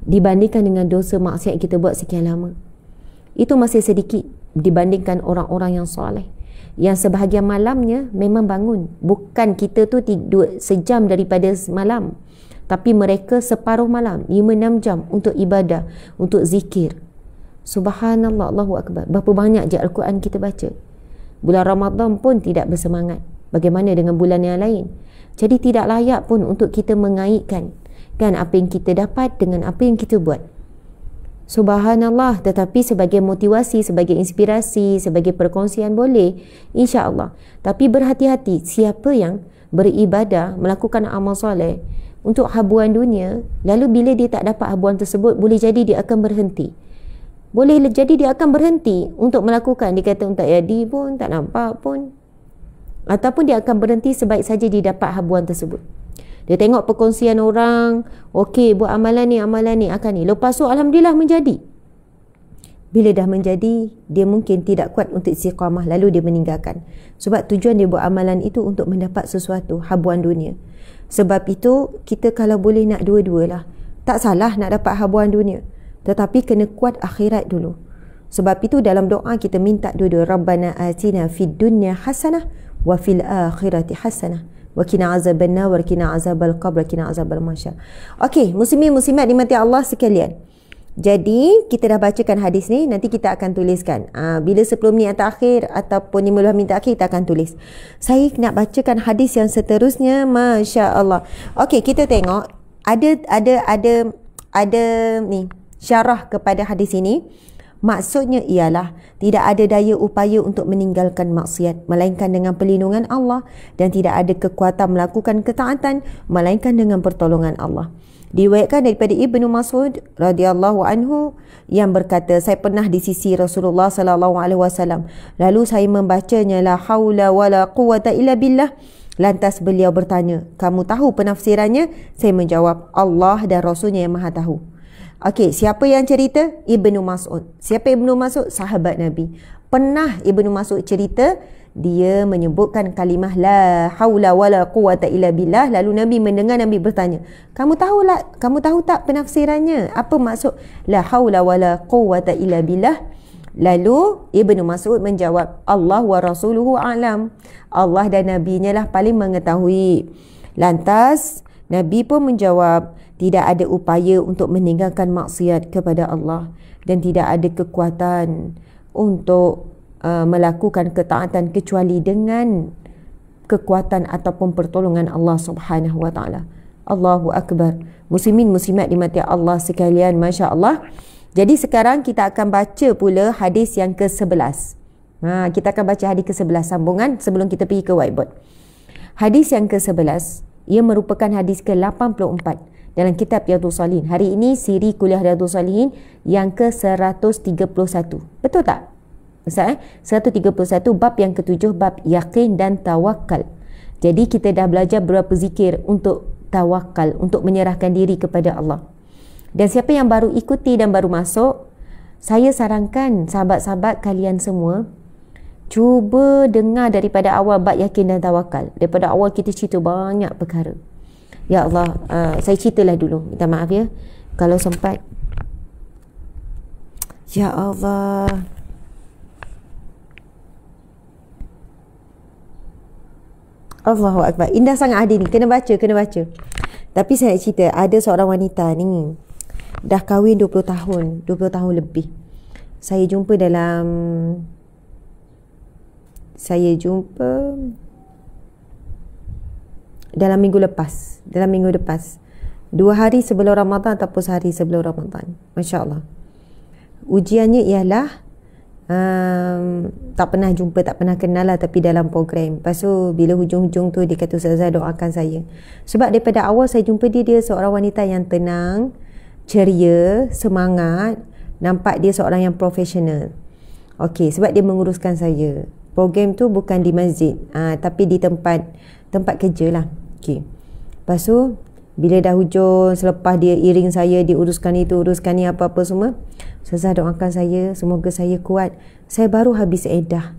dibandingkan dengan dosa maksiat kita buat sekian lama. Itu masih sedikit dibandingkan orang-orang yang soleh, yang sebahagian malamnya memang bangun. Bukan kita tu tidur sejam daripada malam, tapi mereka separuh malam, 5-6 jam untuk ibadah, untuk zikir. Subhanallah, Allahu Akbar. Berapa banyak je Al-Quran kita baca. Bulan Ramadan pun tidak bersemangat, bagaimana dengan bulan yang lain? Jadi tidak layak pun untuk kita mengaitkan kan apa yang kita dapat dengan apa yang kita buat. Subhanallah. Tetapi sebagai motivasi, sebagai inspirasi, sebagai perkongsian boleh, insya-Allah. Tapi berhati-hati, siapa yang beribadah, melakukan amal soleh untuk habuan dunia, lalu bila dia tak dapat habuan tersebut, boleh jadi dia akan berhenti. Boleh jadi dia akan berhenti untuk melakukan. Dia kata tak jadi pun, tak nampak pun. Ataupun dia akan berhenti sebaik saja dia dapat habuan tersebut. Dia tengok perkongsian orang, okey buat amalan ni akan ni. Lepas tu alhamdulillah menjadi. Bila dah menjadi, dia mungkin tidak kuat untuk istiqamah, lalu dia meninggalkan. Sebab tujuan dia buat amalan itu untuk mendapat sesuatu, habuan dunia. Sebab itu kita kalau boleh nak dua-dualah. Tak salah nak dapat habuan dunia, tetapi kena kuat akhirat dulu. Sebab itu dalam doa kita minta dua-dua. Rabbana atina fid dunya hasanah wa fil akhirati hasanah wa qina azabannar wa qina azabal qabr wa qina azabal mahsyar. Okey, muslimin muslimat dimati Allah sekalian. Jadi kita dah bacakan hadis ni, nanti kita akan tuliskan. Bila 10 minit terakhir ataupun 15 minit terakhir kita akan tulis. Saya nak bacakan hadis yang seterusnya, masya-Allah. Okey, kita tengok ada ni syarah kepada hadis ini. Maksudnya ialah tidak ada daya upaya untuk meninggalkan maksiat melainkan dengan perlindungan Allah, dan tidak ada kekuatan melakukan ketaatan melainkan dengan pertolongan Allah. Diriwayatkan daripada Ibnu Mas'ud radhiyallahu anhu yang berkata, saya pernah di sisi Rasulullah sallallahu alaihi wasallam, lalu saya membacanya la haula wala quwata illa billah. Lantas beliau bertanya, kamu tahu penafsirannya? Saya menjawab, Allah dan Rasulnya yang Maha tahu. Okey, siapa yang cerita? Ibnu Mas'ud. Siapa Ibnu Mas'ud? Sahabat Nabi. Pernah Ibnu Mas'ud cerita dia menyebutkan kalimah la haula wala quwata illa billah. Lalu Nabi mendengar, Nabi bertanya, kamu tahu tak penafsirannya? Apa maksud la haula wala quwata illa billah? Lalu Ibnu Mas'ud menjawab, Allah wa rasuluhu a'lam. Allah dan Nabi-Nya lah paling mengetahui. Lantas Nabi pun menjawab, tidak ada upaya untuk meninggalkan maksiat kepada Allah dan tidak ada kekuatan untuk melakukan ketaatan kecuali dengan kekuatan ataupun pertolongan Allah Subhanahu wa taala. Allahu akbar. Muslimin muslimat dimati Allah sekalian, masya-Allah. Jadi sekarang kita akan baca pula hadis yang ke-11. Kita akan baca hadis ke-11 sambungan sebelum kita pergi ke whiteboard. Hadis yang ke-11 ia merupakan hadis ke-84 dalam kitab Riyadhus Shalihin. Hari ini siri kuliah Riyadhus Shalihin yang ke-131. Betul tak? Ustaz 131, bab yang ke-7, bab yakin dan tawakal. Jadi kita dah belajar beberapa zikir untuk tawakal, untuk menyerahkan diri kepada Allah. Dan siapa yang baru ikuti dan baru masuk, saya sarankan sahabat-sahabat kalian semua cuba dengar daripada awal bab yakin dan tawakal. Daripada awal kita cerita banyak perkara. Ya Allah, saya ceritalah dulu. Minta maaf ya kalau sempat. Ya Allah. Allahu Akbar. Indah sangat hadis ni. Kena baca. Tapi saya nak cerita, ada seorang wanita ni dah kahwin 20 tahun lebih. Saya jumpa dalam minggu lepas. 2 hari sebelum Ramadan ataupun sehari sebelum Ramadan. Masya-Allah. Ujiannya ialah tak pernah jumpa, tak pernah kenal lah, tapi dalam program. Lepas tu bila hujung-hujung tu dia kata, Ustazah doakan saya. Sebab daripada awal saya jumpa dia seorang wanita yang tenang, ceria, semangat. Nampak dia seorang yang profesional. Okey, sebab dia menguruskan saya. Program tu bukan di masjid, tapi di tempat kerja lah. Okey. Lepas tu bila dah hujung, selepas dia iring saya, dia uruskan itu, uruskan ni, apa-apa semua, Ustazah doakan saya, semoga saya kuat. Saya baru habis iddah.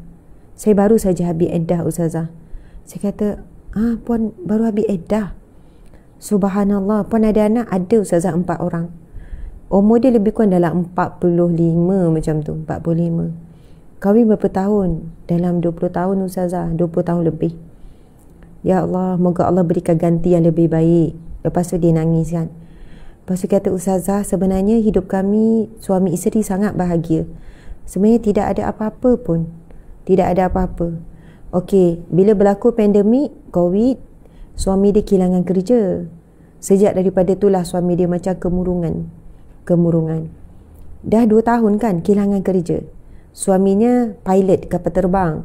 Saya baru saja habis iddah, Ustazah. Saya kata, puan baru habis iddah? Subhanallah, puan ada anak? Ada, Ustazah, 4 orang. Umur dia lebih kurang dalam 45 macam tu, 45. Kahwin berapa tahun? Dalam 20 tahun, Ustazah, 20 tahun lebih. Ya Allah, moga Allah berikan ganti yang lebih baik. Lepas tu dia nangis kan. Lepas tu kata, Ustazah, sebenarnya hidup kami suami isteri sangat bahagia. Sebenarnya tidak ada apa-apa pun. Tidak ada apa-apa. Okey, bila berlaku pandemik COVID, suami dia kehilangan kerja. Sejak daripada itulah suami dia macam kemurungan. Dah 2 tahun kan kehilangan kerja. Suaminya pilot kapal terbang.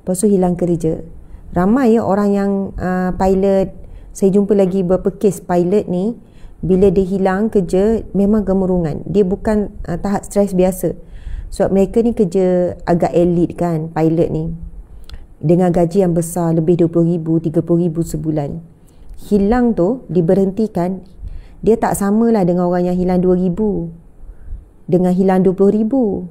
Lepas tu hilang kerja. Ramai ya orang yang pilot. Saya jumpa lagi beberapa kes pilot ni, bila dia hilang kerja memang gemurungan. Dia bukan tahap stres biasa. Sebab mereka ni kerja agak elit kan, pilot ni. Dengan gaji yang besar, lebih 20,000, 30,000 sebulan. Hilang tu, diberhentikan, dia tak samalah dengan orang yang hilang 2,000 dengan hilang 20,000.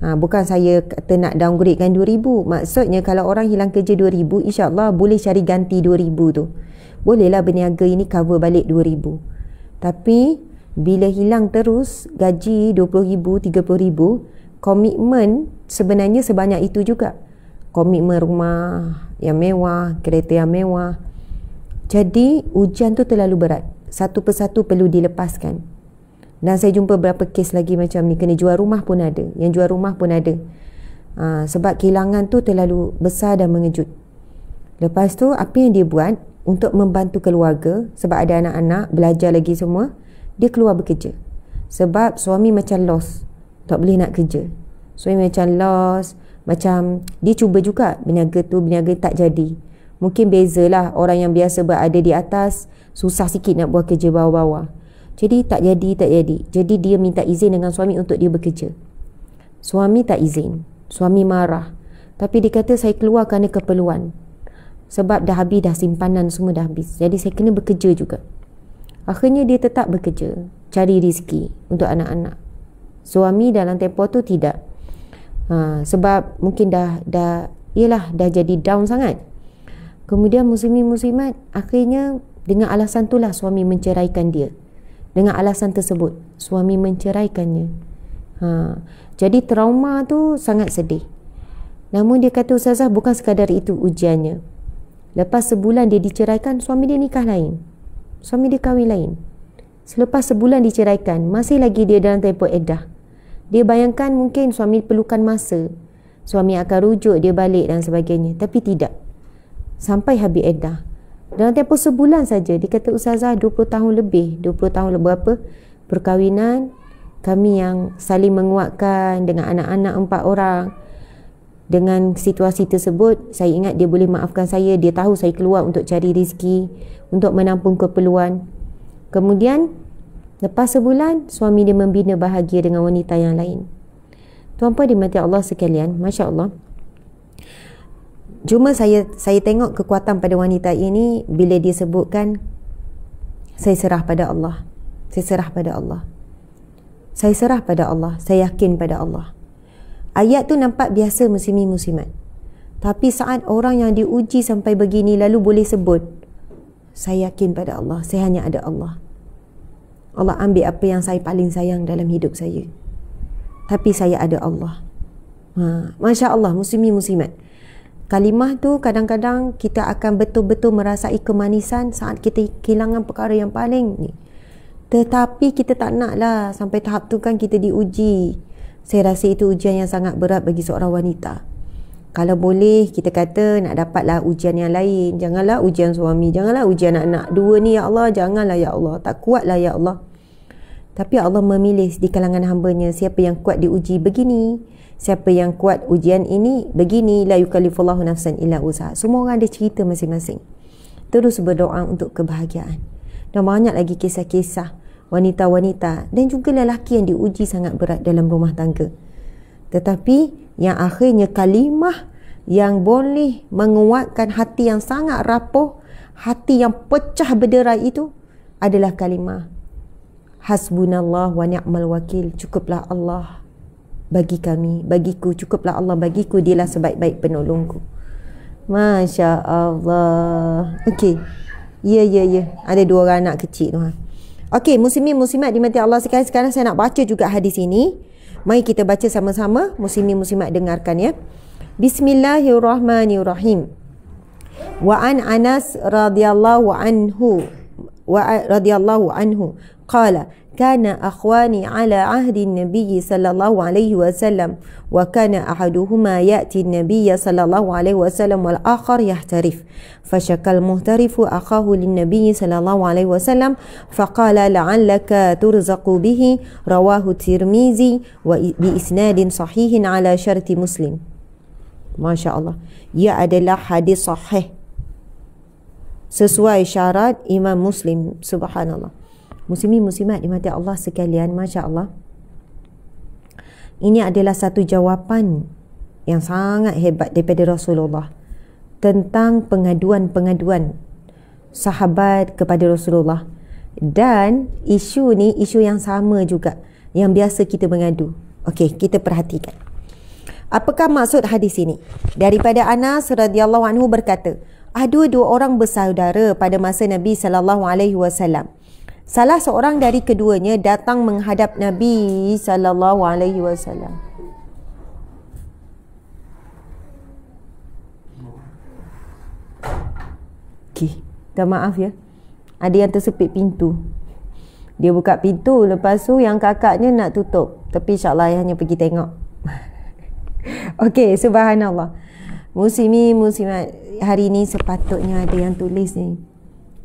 Bukan saya kata nak downgradekan 2,000. Maksudnya kalau orang hilang kerja 2,000, insyaAllah boleh cari ganti 2,000 tu. Bolehlah berniaga ini cover balik 2,000. Tapi bila hilang terus gaji 20,000, 30,000, komitmen sebenarnya sebanyak itu juga. Komitmen rumah yang mewah, kereta yang mewah. Jadi ujian tu terlalu berat. Satu persatu perlu dilepaskan. Dan saya jumpa beberapa kes lagi macam ni, kena jual rumah pun ada. Yang jual rumah pun ada. Sebab kehilangan tu terlalu besar dan mengejut. Lepas tu apa yang dia buat untuk membantu keluarga, sebab ada anak-anak belajar lagi semua, dia keluar bekerja. Sebab suami macam lost, tak boleh nak kerja. Suami macam lost, macam dia cuba juga berniaga tu, berniaga tak jadi. Mungkin bezalah, orang yang biasa berada di atas susah sikit nak buat kerja bawah-bawah. Jadi tak jadi. Jadi dia minta izin dengan suami untuk dia bekerja. Suami tak izin. Suami marah. Tapi dia kata saya keluar kerana keperluan. Sebab dah habis, dah simpanan semua dah habis. Jadi saya kena bekerja juga. Akhirnya dia tetap bekerja, cari rezeki untuk anak-anak. Suami dalam tempoh tu tidak. Sebab mungkin dah Yelah, dah jadi down sangat. Kemudian muslimin muslimat, akhirnya dengan alasan itulah suami menceraikan dia. Dengan alasan tersebut suami menceraikannya. Jadi trauma tu sangat sedih. Namun dia kata, ustazah, bukan sekadar itu ujiannya. Lepas sebulan dia diceraikan, suami dia nikah lain, suami dia kahwin lain. Selepas sebulan diceraikan, masih lagi dia dalam tempoh iddah. Dia bayangkan mungkin suami perlukan masa, suami akan rujuk dia balik dan sebagainya. Tapi tidak, sampai habis iddah. Dalam tempoh sebulan saja, dia kata, ustazah, 20 tahun lebih, 20 tahun berapa perkahwinan kami yang saling menguatkan dengan anak-anak 4 orang. Dengan situasi tersebut, saya ingat dia boleh maafkan saya. Dia tahu saya keluar untuk cari rezeki, untuk menampung keperluan. Kemudian lepas sebulan, suami dia membina bahagia dengan wanita yang lain. Tuan-puan dimati Allah sekalian, Masya Allah. Cuma saya tengok kekuatan pada wanita ini bila dia sebutkan, saya serah pada Allah, saya serah pada Allah, saya serah pada Allah, saya yakin pada Allah. Ayat tu nampak biasa muslimin muslimat. Tapi saat orang yang diuji sampai begini lalu boleh sebut, saya yakin pada Allah, saya hanya ada Allah. Allah ambil apa yang saya paling sayang dalam hidup saya, tapi saya ada Allah. Masya Allah muslimin muslimat. Kalimah tu kadang-kadang kita akan betul-betul merasai kemanisan saat kita kehilangan perkara yang paling ni. Tetapi kita tak naklah sampai tahap tu kan kita diuji. Saya rasa itu ujian yang sangat berat bagi seorang wanita. Kalau boleh kita kata nak dapatlah ujian yang lain. Janganlah ujian suami, janganlah ujian anak-anak. Dua ni ya Allah, janganlah ya Allah. Tak kuatlah ya Allah. Tapi Allah memilih di kalangan hamba-Nya siapa yang kuat diuji begini, siapa yang kuat ujian ini begini. La yukallifullahu nafsan illa usaha. Semua orang ada cerita masing-masing. Terus berdoa untuk kebahagiaan. Dan banyak lagi kisah-kisah wanita-wanita dan juga lelaki yang diuji sangat berat dalam rumah tangga. Tetapi yang akhirnya kalimah yang boleh menguatkan hati yang sangat rapuh, hati yang pecah berderai itu adalah kalimah hasbunallah wa ni'mal wakil. Cukuplah Allah bagi kami, bagiku, cukuplah Allah bagiku, dialah sebaik-baik penolongku. Masya Allah. Okey. Ya. Ada 2 orang anak kecil tu. Okey, muslimin muslimat dimati Allah sekalian. Sekarang saya nak baca juga hadis ini. Mari kita baca sama-sama. Muslimin muslimat dengarkan ya. Bismillahirrahmanirrahim. Wa an Anas radhiyallahu anhu qala kana akhwani ala ahdi an-nabiy sallallahu alaihi wasallam wa kana ahaduhuma ya'ti an-nabiy sallallahu alaihi wasallam wal akhar yahtarif fashakal muhtarifu akhahu lin-nabiy sallallahu alaihi wasallam faqala la'allaka turzaqu bihi rawahu Tirmizi wa bi isnadin sahihin ala syarti Muslim. Masya Allah, ia adalah hadis sahih sesuai syarat Imam Muslim. Subhanallah. Muslimin muslimat dimati Allah sekalian, Masya Allah, ini adalah satu jawapan yang sangat hebat daripada Rasulullah tentang pengaduan-pengaduan sahabat kepada Rasulullah. Dan isu ni isu yang sama juga yang biasa kita mengadu. Okey, kita perhatikan. Apakah maksud hadis ini? Daripada Anas radhiyallahu anhu berkata, ada 2 orang bersaudara pada masa Nabi sallallahu alaihi wasallam. Salah seorang dari keduanya datang menghadap Nabi sallallahu alaihi wasallam. Okey, minta maaf ya. Ada yang tersepit pintu. Dia buka pintu, lepas tu yang kakaknya nak tutup. Tapi insya-Allah ayahnya pergi tengok. Okey, subhanallah. Muslimin muslimat, hari ni sepatutnya ada yang tulis ni.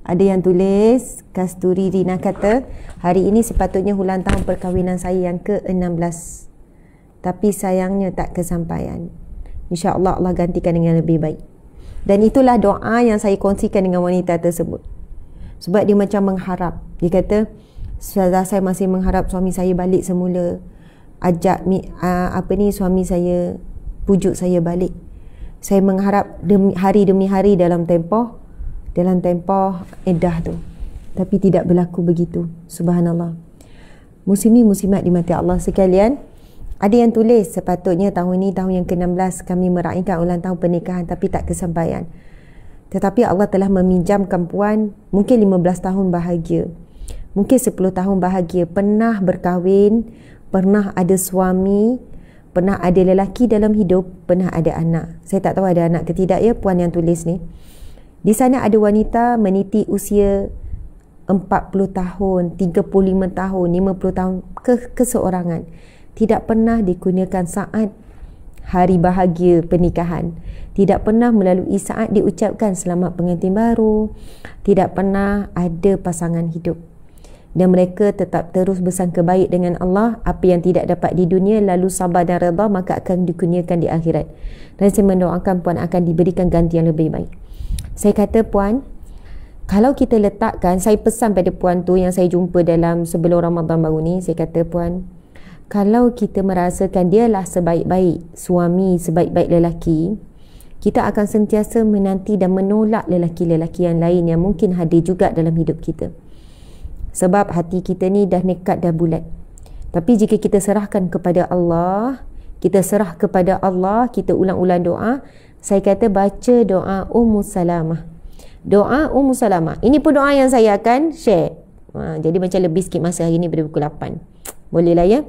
Ada yang tulis, Kasturi Rina kata, hari ini sepatutnya ulang tahun perkahwinan saya yang ke-16. Tapi sayangnya tak kesampaian. InsyaAllah Allah gantikan dengan lebih baik. Dan itulah doa yang saya kongsikan dengan wanita tersebut. Sebab dia macam mengharap. Dia kata, saya masih mengharap suami saya balik semula. Ajak suami saya, pujuk saya balik. Saya mengharap hari demi hari dalam tempoh iddah tu. Tapi tidak berlaku begitu. Subhanallah. Muslimin muslimat dimati Allah sekalian, Ada yang tulis sepatutnya tahun ini tahun yang ke-16 kami meraihkan ulang tahun pernikahan tapi tak kesampaian. Tetapi Allah telah meminjamkan puan mungkin 15 tahun bahagia. Mungkin 10 tahun bahagia. Pernah berkahwin, pernah ada suami, pernah ada lelaki dalam hidup, pernah ada anak. Saya tak tahu ada anak ke tidak ya puan yang tulis ni. Di sana ada wanita meniti usia 40 tahun, 35 tahun, 50 tahun keseorangan. Tidak pernah dikurniakan saat hari bahagia pernikahan. Tidak pernah melalui saat diucapkan selamat pengantin baru. Tidak pernah ada pasangan hidup. Dan mereka tetap terus bersangka baik dengan Allah. Apa yang tidak dapat di dunia lalu sabar dan redha maka akan dikurniakan di akhirat. Dan saya mendoakan puan akan diberikan ganti yang lebih baik. Saya kata puan, kalau kita letakkan, saya pesan pada puan tu yang saya jumpa dalam sebelum Ramadan baru ni, saya kata puan, kalau kita merasakan dialah sebaik-baik suami, sebaik-baik lelaki, kita akan sentiasa menanti dan menolak lelaki-lelaki yang lain yang mungkin hadir juga dalam hidup kita. Sebab hati kita ni dah nekat, dah bulat. Tapi jika kita serahkan kepada Allah, kita serah kepada Allah, kita ulang-ulang doa, saya kata baca doa Ummu Salamah. Doa Ummu Salamah. Ini pun doa yang saya akan share. Jadi macam lebih sikit masa hari ni pada pukul 8. Boleh lah ya?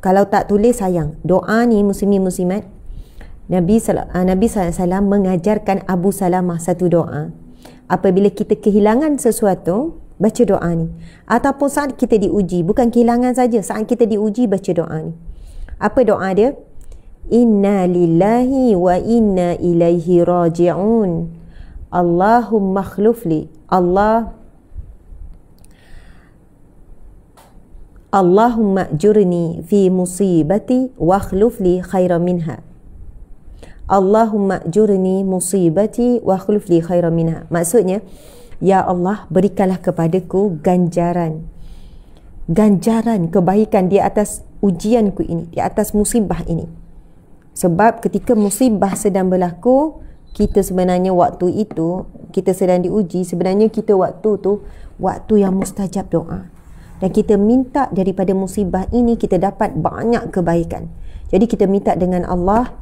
Kalau tak tulis sayang. Doa ni muslimin muslimat, Nabi SAW mengajarkan Abu Salamah satu doa. Apabila kita kehilangan sesuatu, baca doa ni. Ataupun saat kita diuji, bukan kehilangan saja, saat kita diuji baca doa ni. Apa doa dia? Inna lillahi wa inna ilaihi raji'un. Allahumma akhlufli. Allahumma ajurni fi musibati wa akhlufli khairan minha. Allahumma ajurni musibati wa akhlufli khairan minha. Maksudnya, ya Allah, berikanlah kepadaku ganjaran kebaikan di atas ujianku ini, di atas musibah ini. Sebab ketika musibah sedang berlaku, kita sebenarnya waktu itu, kita sedang diuji, sebenarnya kita waktu tu, waktu yang mustajab doa. Dan kita minta daripada musibah ini, kita dapat banyak kebaikan. Jadi kita minta dengan Allah,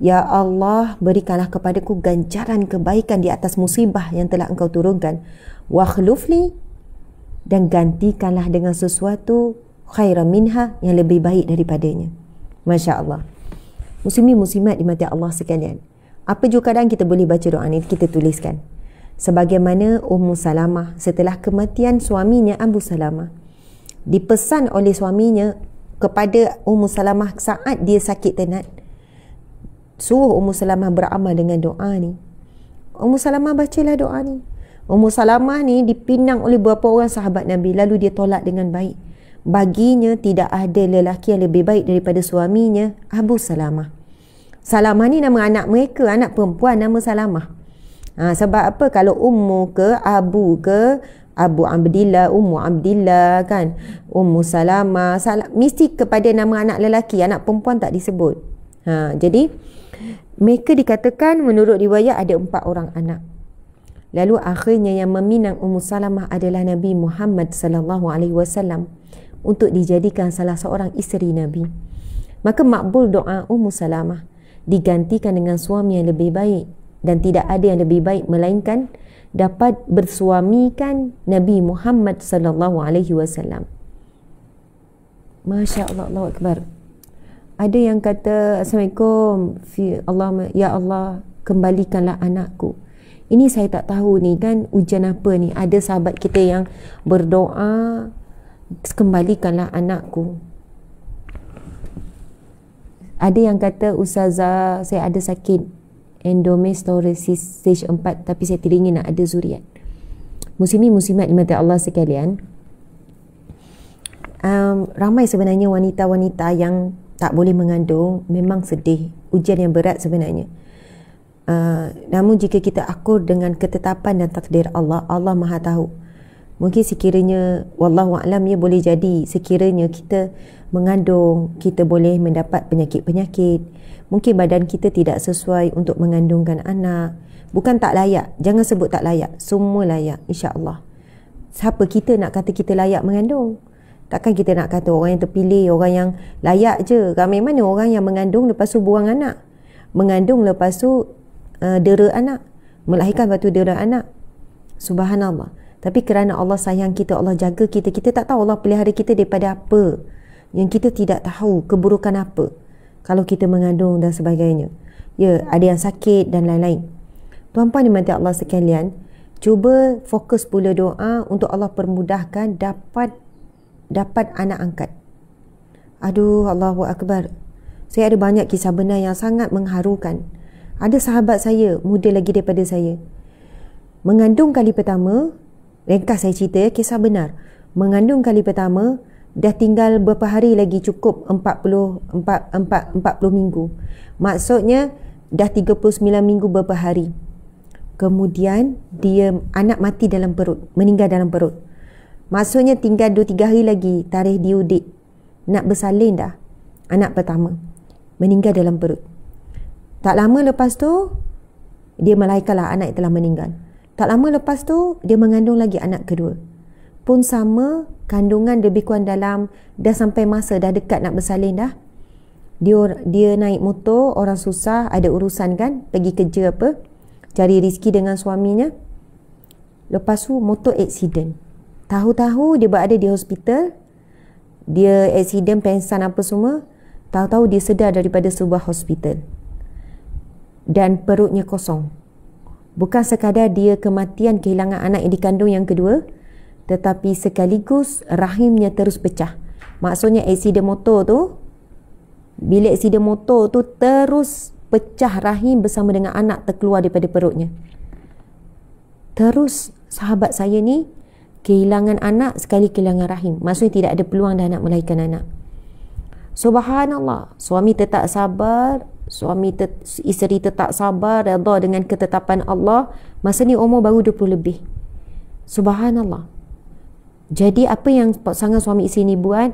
ya Allah, berikanlah kepadaku ganjaran kebaikan di atas musibah yang telah Engkau turunkan. Wa akhlufli, dan gantikanlah dengan sesuatu khairan minha, yang lebih baik daripadanya. Masya Allah. Muslimin muslimat dimati Allah sekalian, apa juga kadang kita boleh baca doa ni, kita tuliskan. Sebagaimana Ummu Salamah setelah kematian suaminya Abu Salamah, dipesan oleh suaminya kepada Ummu Salamah saat dia sakit tenat, suruh Ummu Salamah beramal dengan doa ni. Ummu Salamah bacalah doa ni. Ummu Salamah ni dipinang oleh beberapa orang sahabat Nabi, lalu dia tolak dengan baik. Baginya tidak ada lelaki yang lebih baik daripada suaminya Abu Salamah. Salamah ni nama anak mereka, anak perempuan nama Salamah. Sebab apa? Kalau Ummu ke Abu ke Abu Abdillah, Ummu Abdillah kan, Ummu Salamah, mesti kepada nama anak lelaki, anak perempuan tak disebut. Jadi mereka dikatakan menurut riwayat ada 4 orang anak. Lalu akhirnya yang meminang Ummu Salamah adalah Nabi Muhammad sallallahu alaihi wasallam untuk dijadikan salah seorang isteri Nabi. Maka makbul doa Ummu Salamah, digantikan dengan suami yang lebih baik, dan tidak ada yang lebih baik melainkan dapat bersuamikan Nabi Muhammad sallallahu alaihi wasallam. Masya Allah, Allahu Akbar. Ada yang kata, Assalamualaikum, ya Allah, kembalikanlah anakku. Ini saya tak tahu ni kan ujian apa ni. Ada sahabat kita yang berdoa, kembalikanlah anakku. Ada yang kata, Ustazah, saya ada sakit endometriosis stage 4 tapi saya tidak ingin nak ada zuriat. Muslimin muslimat dimati Allah sekalian, ramai sebenarnya wanita-wanita yang tak boleh mengandung. Memang sedih, ujian yang berat sebenarnya. Namun jika kita akur dengan ketetapan dan takdir Allah, Allah Maha tahu. Mungkin sekiranya, wallahu a'lam, ya boleh jadi sekiranya kita mengandung, kita boleh mendapat penyakit-penyakit. Mungkin badan kita tidak sesuai untuk mengandungkan anak. Bukan tak layak, jangan sebut tak layak, semua layak insya-Allah. Siapa kita nak kata kita layak mengandung? Takkan kita nak kata orang yang terpilih, orang yang layak je. Ramai mana orang yang mengandung lepas tu buang anak, mengandung lepas tu dera anak, melahirkan lepas tu dera anak. Subhanallah. Tapi kerana Allah sayang kita, Allah jaga kita, kita tak tahu Allah pelihara kita daripada apa yang kita tidak tahu, keburukan apa kalau kita mengandung dan sebagainya. Ya, ada yang sakit dan lain-lain. Tuan-puan dimati Allah sekalian, cuba fokus pula doa untuk Allah permudahkan dapat anak angkat. Aduh, Allahu Akbar. Saya ada banyak kisah benar yang sangat mengharukan. Ada sahabat saya, muda lagi daripada saya, mengandung kali pertama, ringkas saya cerita ya, kisah benar. Mengandung kali pertama, dah tinggal berapa hari lagi cukup 40 minggu. Maksudnya dah 39 minggu berapa hari. Kemudian dia anak mati dalam perut, meninggal dalam perut. Maksudnya tinggal 2-3 hari lagi tarikh diudik, nak bersalin dah. Anak pertama meninggal dalam perut. Tak lama lepas tu dia melahirkanlah anak yang telah meninggal. Tak lama lepas tu dia mengandung lagi anak kedua. Pun sama, kandungan lebih kurang dalam, dah sampai masa dah dekat nak bersalin dah. Dia naik motor, orang susah, ada urusan kan, pergi kerja apa, cari rezeki dengan suaminya. Lepas tu motor accident. Tahu-tahu dia berada di hospital, dia accident, pengsan apa semua. Tahu-tahu dia sedar daripada sebuah hospital dan perutnya kosong. Bukan sekadar dia kematian, kehilangan anak yang dikandung yang kedua, tetapi sekaligus rahimnya terus pecah. Maksudnya accident motor tu, bila accident motor tu terus pecah rahim bersama dengan anak terkeluar daripada perutnya. Terus sahabat saya ni kehilangan anak sekali kehilangan rahim. Maksudnya tidak ada peluang dah nak melahirkan anak. Subhanallah, suami tetap sabar, isteri tetap sabar, redha dengan ketetapan Allah. Masa ni umur baru 20 lebih. Subhanallah. Jadi apa yang pasangan suami isteri ni buat,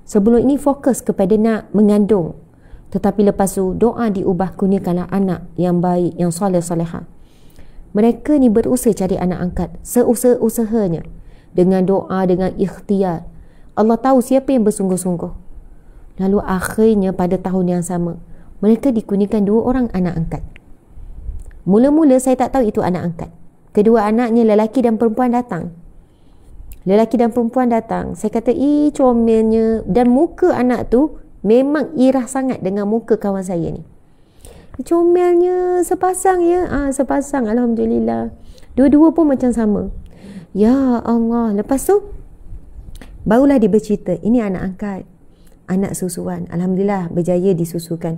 sebelum ini fokus kepada nak mengandung, tetapi lepas tu doa diubah, kurniakanlah anak yang baik, yang soleh-solehah. Mereka ni berusaha cari anak angkat, seusaha-usahanya, dengan doa, dengan ikhtiar. Allah tahu siapa yang bersungguh-sungguh. Lalu akhirnya pada tahun yang sama, mereka dikurniakan 2 orang anak angkat. Mula-mula saya tak tahu itu anak angkat. Kedua anaknya, lelaki dan perempuan, datang. Lelaki dan perempuan datang. Saya kata, comelnya. Dan muka anak tu memang irah sangat dengan muka kawan saya ni. Comelnya, sepasang ya. Sepasang, Alhamdulillah. Dua-dua pun macam sama. Ya Allah. Lepas tu barulah dia bercerita, ini anak angkat, anak susuan. Alhamdulillah berjaya disusukan.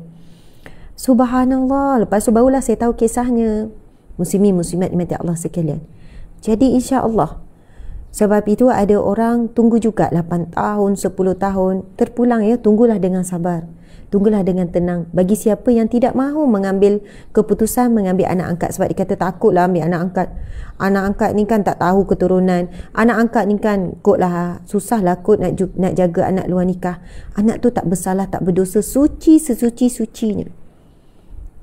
Subhanallah. Lepas tu barulah saya tahu kisahnya. Muslimin muslimat dimati Allah sekalian. Jadi insya-Allah, sebab itu ada orang tunggu juga 8 tahun, 10 tahun, terpulang ya. Tunggulah dengan sabar, tunggulah dengan tenang. Bagi siapa yang tidak mahu mengambil keputusan mengambil anak angkat, sebab dia kata takutlah ambil anak angkat. Anak angkat ni kan tak tahu keturunan. Anak angkat ni kan kotlah, susahlah kot nak jaga anak luar nikah. Anak tu tak bersalah, tak berdosa, suci sesuci-sucinya.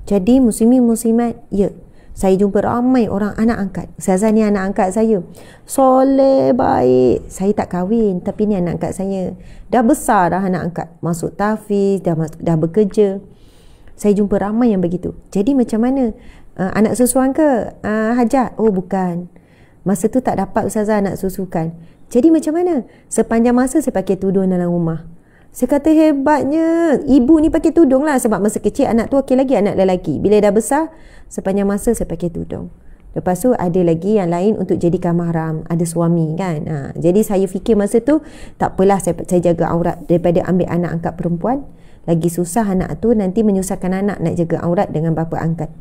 Jadi muslimin muslimat, ya, saya jumpa ramai orang anak angkat. Ustazah ni anak angkat saya, soleh, baik. Saya tak kahwin, tapi ni anak angkat saya. Dah besar dah anak angkat, masuk tahfiz, dah bekerja. Saya jumpa ramai yang begitu. Jadi macam mana? Anak susuan ke? Hajat? Oh bukan. Masa tu tak dapat Ustazah nak susukan. Jadi macam mana? Sepanjang masa saya pakai tudung dalam rumah. Saya kata hebatnya, ibu ni pakai tudung lah, sebab masa kecil anak tu okey lagi, anak lelaki. Bila dah besar, sepanjang masa saya pakai tudung. Lepas tu ada lagi yang lain untuk jadikan mahram, ada suami kan. Jadi saya fikir masa tu tak apalah, saya jaga aurat daripada ambil anak angkat perempuan. Lagi susah anak tu, nanti menyusahkan anak nak jaga aurat dengan bapa angkat.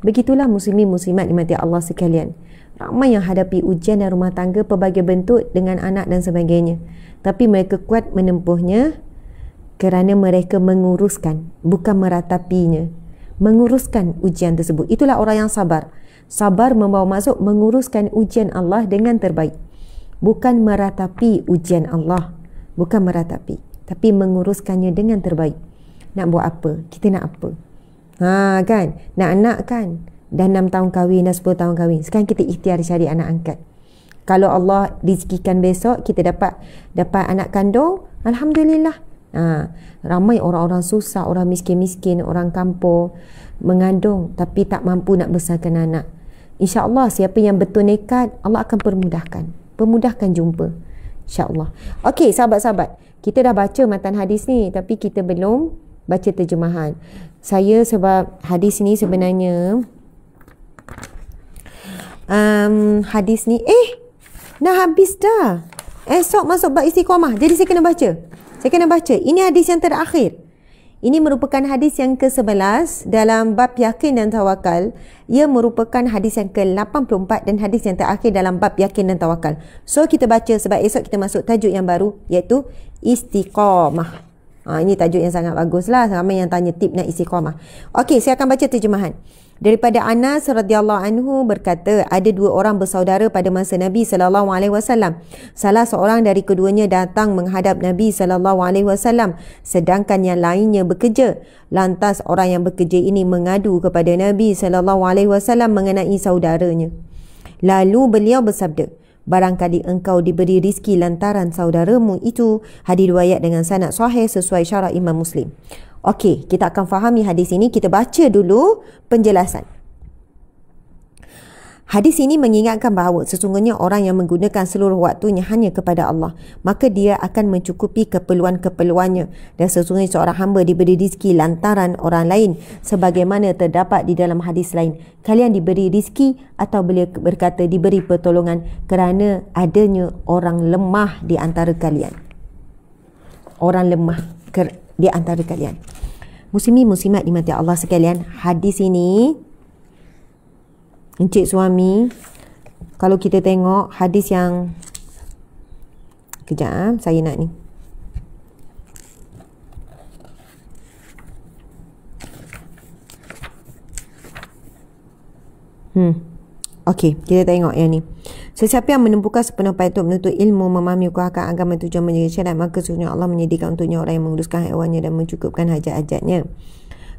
Begitulah muslimin muslimat dimati Allah sekalian. Ramai yang hadapi ujian dan rumah tangga pelbagai bentuk dengan anak dan sebagainya. Tapi mereka kuat menempuhnya kerana mereka menguruskan, bukan meratapinya. Menguruskan ujian tersebut. Itulah orang yang sabar. Sabar membawa maksud menguruskan ujian Allah dengan terbaik. Bukan meratapi ujian Allah. Bukan meratapi, tapi menguruskannya dengan terbaik. Nak buat apa? Kita nak apa? Kan? Nak anak kan? Dah 6 tahun kahwin, dah 10 tahun kahwin. Sekarang kita ikhtiar cari anak angkat. Kalau Allah rezekikan besok kita dapat anak kandung, alhamdulillah. Ramai orang-orang susah, orang miskin-miskin, orang kampung mengandung tapi tak mampu nak besarkan anak. InsyaAllah siapa yang betul nekat, Allah akan permudahkan jumpa, InsyaAllah. Okey sahabat-sahabat, kita dah baca matan hadis ni tapi kita belum baca terjemahan. Saya sebab hadis ni sebenarnya hadis ni dah habis dah. Esok masuk bab istiqamah. Jadi saya kena baca. Ini hadis yang terakhir. Ini merupakan hadis yang ke-11 dalam bab yakin dan tawakal. Ia merupakan hadis yang ke-84 dan hadis yang terakhir dalam bab yakin dan tawakal. So kita baca sebab esok kita masuk tajuk yang baru iaitu istiqamah. Ini tajuk yang sangat bagus lah. Ramai yang tanya tip nak istiqamah. Okey, saya akan baca terjemahan. Daripada Anas radhiyallahu anhu berkata, ada dua orang bersaudara pada masa Nabi SAW. Salah seorang dari keduanya datang menghadap Nabi SAW, sedangkan yang lainnya bekerja. Lantas orang yang bekerja ini mengadu kepada Nabi SAW mengenai saudaranya. Lalu beliau bersabda, barangkali engkau diberi rizki lantaran saudaramu itu. Hadis riwayat dengan sanad sahih sesuai syarah Imam Muslim. Okey, kita akan fahami hadis ini. Kita baca dulu penjelasan. Hadis ini mengingatkan bahawa sesungguhnya orang yang menggunakan seluruh waktunya hanya kepada Allah, maka dia akan mencukupi keperluan-keperluannya. Dan sesungguhnya seorang hamba diberi rizki lantaran orang lain, sebagaimana terdapat di dalam hadis lain. Kalian diberi rizki, atau beliau berkata diberi pertolongan, kerana adanya orang lemah di antara kalian. Orang lemah di antara kalian. Muslimin muslimat dimati Allah sekalian, hadis ini encik suami, kalau kita tengok hadis yang kejap saya nak ni. Okey, kita tengok yang ni. Sesiapa yang menempuhkan sepenuh payah untuk menuntut ilmu, memahami hukum agama, tujuan menjaga syariat, maka sesungguhnya Allah menyediakan untuknya orang yang menguruskan haiwannya dan mencukupkan hajat-hajatnya.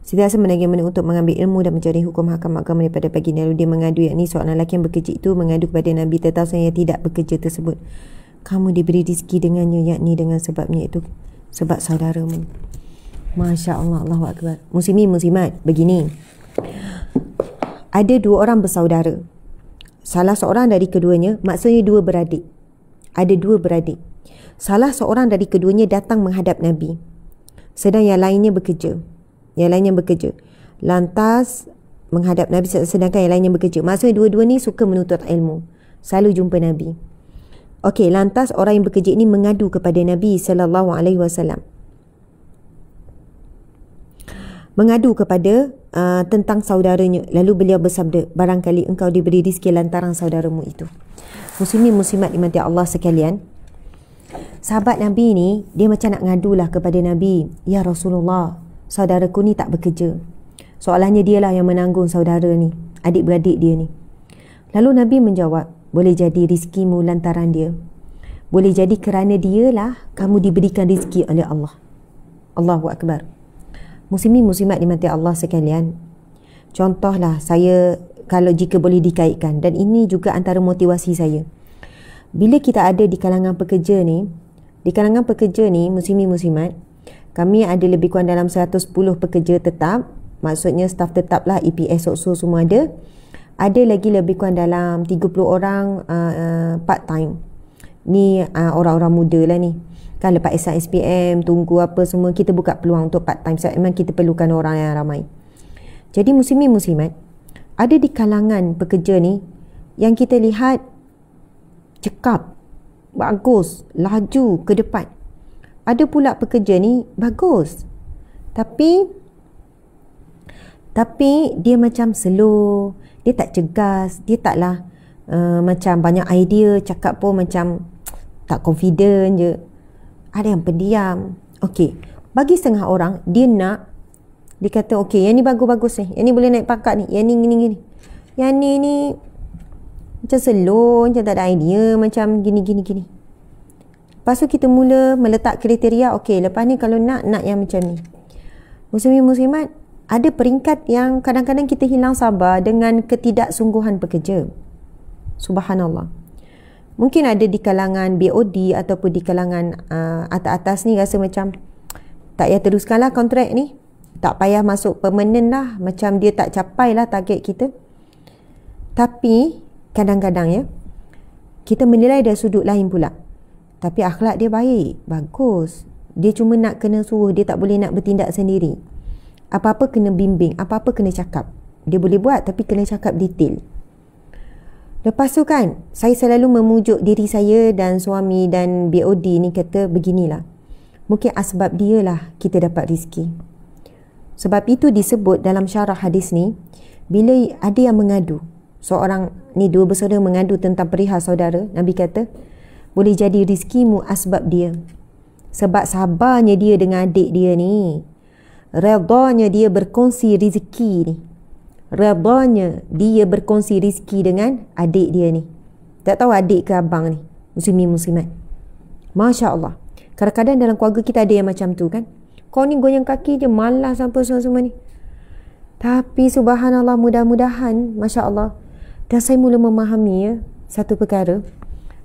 Sentiasa menagih-menagih untuk mengambil ilmu dan mencari hukum hakam agama daripada pagi. Lalu dia mengadu, yakni seorang lelaki yang bekerja itu mengadu kepada Nabi tentang yang tidak bekerja tersebut. Kamu diberi rezeki dengannya, yakni dengan sebabnya itu, sebab saudaramu. Masya Allah, Allahu Akbar. Muslimin muslimat, begini. Ada dua orang bersaudara. Salah seorang dari keduanya, maksudnya dua beradik. Ada dua beradik. Salah seorang dari keduanya datang menghadap Nabi, sedang yang lainnya bekerja. Lantas menghadap Nabi sedangkan yang lainnya bekerja. Maksudnya dua-dua ni suka menuntut ilmu, selalu jumpa Nabi. Okey, lantas orang yang bekerja ini mengadu kepada Nabi SAW. Mengadu kepada tentang saudaranya. Lalu beliau bersabda, barangkali engkau diberi rizki lantaran saudaramu itu. Muslimin muslimat dimati Allah sekalian, sahabat Nabi ni dia macam nak ngadulah kepada Nabi, ya Rasulullah, saudaraku ni tak bekerja. Soalannya dialah yang menanggung saudara ni, adik-beradik dia ni. Lalu Nabi menjawab, boleh jadi rizkimu lantaran dia, boleh jadi kerana dialah kamu diberikan rizki oleh Allah. Allahu Akbar. Muslimin muslimat dimati Allah sekalian, contohlah saya, kalau jika boleh dikaitkan, dan ini juga antara motivasi saya, bila kita ada di kalangan pekerja ni, muslimin muslimat, kami ada lebih kurang dalam 110 pekerja tetap, maksudnya staf tetap lah, EPS, SOSO semua ada. Ada lagi lebih kurang dalam 30 orang part time. Ni orang-orang muda lah ni. Kan lepas SPM, tunggu apa semua, kita buka peluang untuk part time sebab memang kita perlukan orang yang ramai. Jadi muslimin muslimat, ada di kalangan pekerja ni yang kita lihat cekap, bagus, laju ke depan. Ada pula pekerja ni bagus, tapi dia macam slow, dia tak cegas, dia taklah macam banyak idea, cakap pun macam tak confident je. Ada yang pendiam. Okey, bagi setengah orang, dia kata okey, yang ni bagus-bagus ni, yang ni boleh naik pangkat ni, yang ni gini-gini, yang ni macam slow, macam tak ada idea, macam gini-gini. Lepas tu kita mula meletak kriteria, okey, lepas ni kalau nak yang macam ni. Muslimin muslimat, ada peringkat yang kadang-kadang kita hilang sabar dengan ketidaksungguhan pekerja. Subhanallah. Mungkin ada di kalangan BOD ataupun di kalangan atas-atas ni rasa macam tak payah teruskanlah kontrak ni, tak payah masuk permanent lah, macam dia tak capai lah target kita. Tapi kadang-kadang ya, kita menilai dari sudut lain pula. Tapi akhlak dia baik, bagus. Dia cuma nak kena suruh, dia tak boleh nak bertindak sendiri. Apa-apa kena bimbing, apa-apa kena cakap. Dia boleh buat tapi kena cakap detail. Lepas tu kan, saya selalu memujuk diri saya dan suami dan BOD ni kata beginilah. Mungkin asbab dia lah kita dapat rezeki. Sebab itu disebut dalam syarah hadis ni, bila ada yang mengadu, seorang ni dua bersaudara mengadu tentang perihal saudara, Nabi kata, boleh jadi rezekimu asbab dia. Sebab sabarnya dia dengan adik dia ni, redanya dia berkongsi rezeki ni, redanya dia berkongsi rezeki dengan adik dia ni. Tak tahu adik ke abang ni, muslimin muslimat. Masya Allah. Kadang-kadang dalam keluarga kita ada yang macam tu kan. Kau ni goyang kaki je, malas apa semua ni. Tapi subhanallah, mudah-mudahan, Masya Allah. Dan saya mula memahami ya, satu perkara.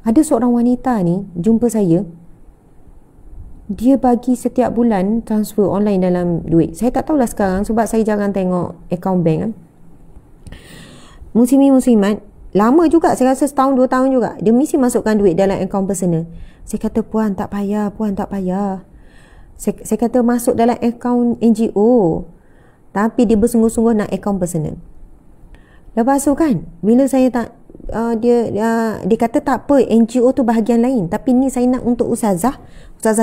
Ada seorang wanita ni jumpa saya, dia bagi setiap bulan transfer online dalam duit. Saya tak tahulah sekarang sebab saya jarang tengok account bank kan. Muslimin muslimat, lama juga, saya rasa setahun 2 tahun juga, dia mesti masukkan duit dalam account personal. Saya kata, puan tak payah, puan tak payah. Saya kata masuk dalam account NGO, tapi dia bersungguh-sungguh nak account personal. Lepas tu kan, bila saya tak dia kata tak apa, NGO tu bahagian lain, tapi ni saya nak untuk ustazah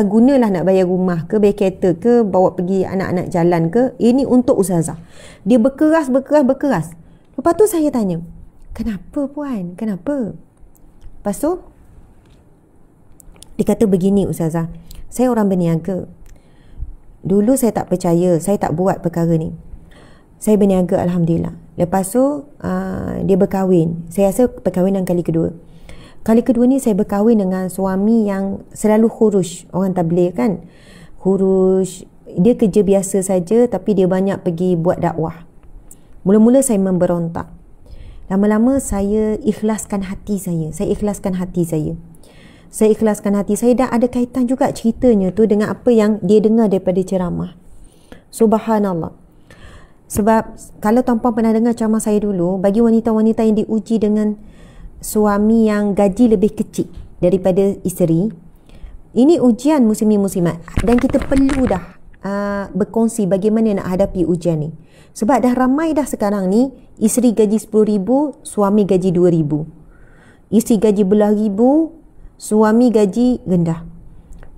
gunalah nak bayar rumah ke, bayar kereta ke, bawa pergi anak-anak jalan ke, ini untuk ustazah. Dia berkeras. Lepas tu saya tanya, kenapa puan, kenapa? Lepas tu dia kata begini, ustazah, saya orang berniaga. Dulu saya tak percaya, saya tak buat perkara ni. Saya berniaga alhamdulillah. Lepas tu dia berkahwin. Saya rasa perkahwinan kali kedua. Kali kedua ni saya berkahwin dengan suami yang selalu khuruj. Orang tabligh kan, khuruj. Dia kerja biasa saja tapi dia banyak pergi buat dakwah. Mula-mula saya memberontak. Lama-lama saya ikhlaskan hati saya. Saya ikhlaskan hati dan ada kaitan juga ceritanya tu dengan apa yang dia dengar daripada ceramah. Subhanallah. Sebab kalau tuan-puan pernah dengar ceramah saya dulu, bagi wanita-wanita yang diuji dengan suami yang gaji lebih kecil daripada isteri, ini ujian muslimin muslimat, dan kita perlu dah berkongsi bagaimana nak hadapi ujian ni. Sebab dah ramai dah sekarang ni, isteri gaji 10,000, suami gaji 2,000. Isteri gaji belah ribu, suami gaji rendah.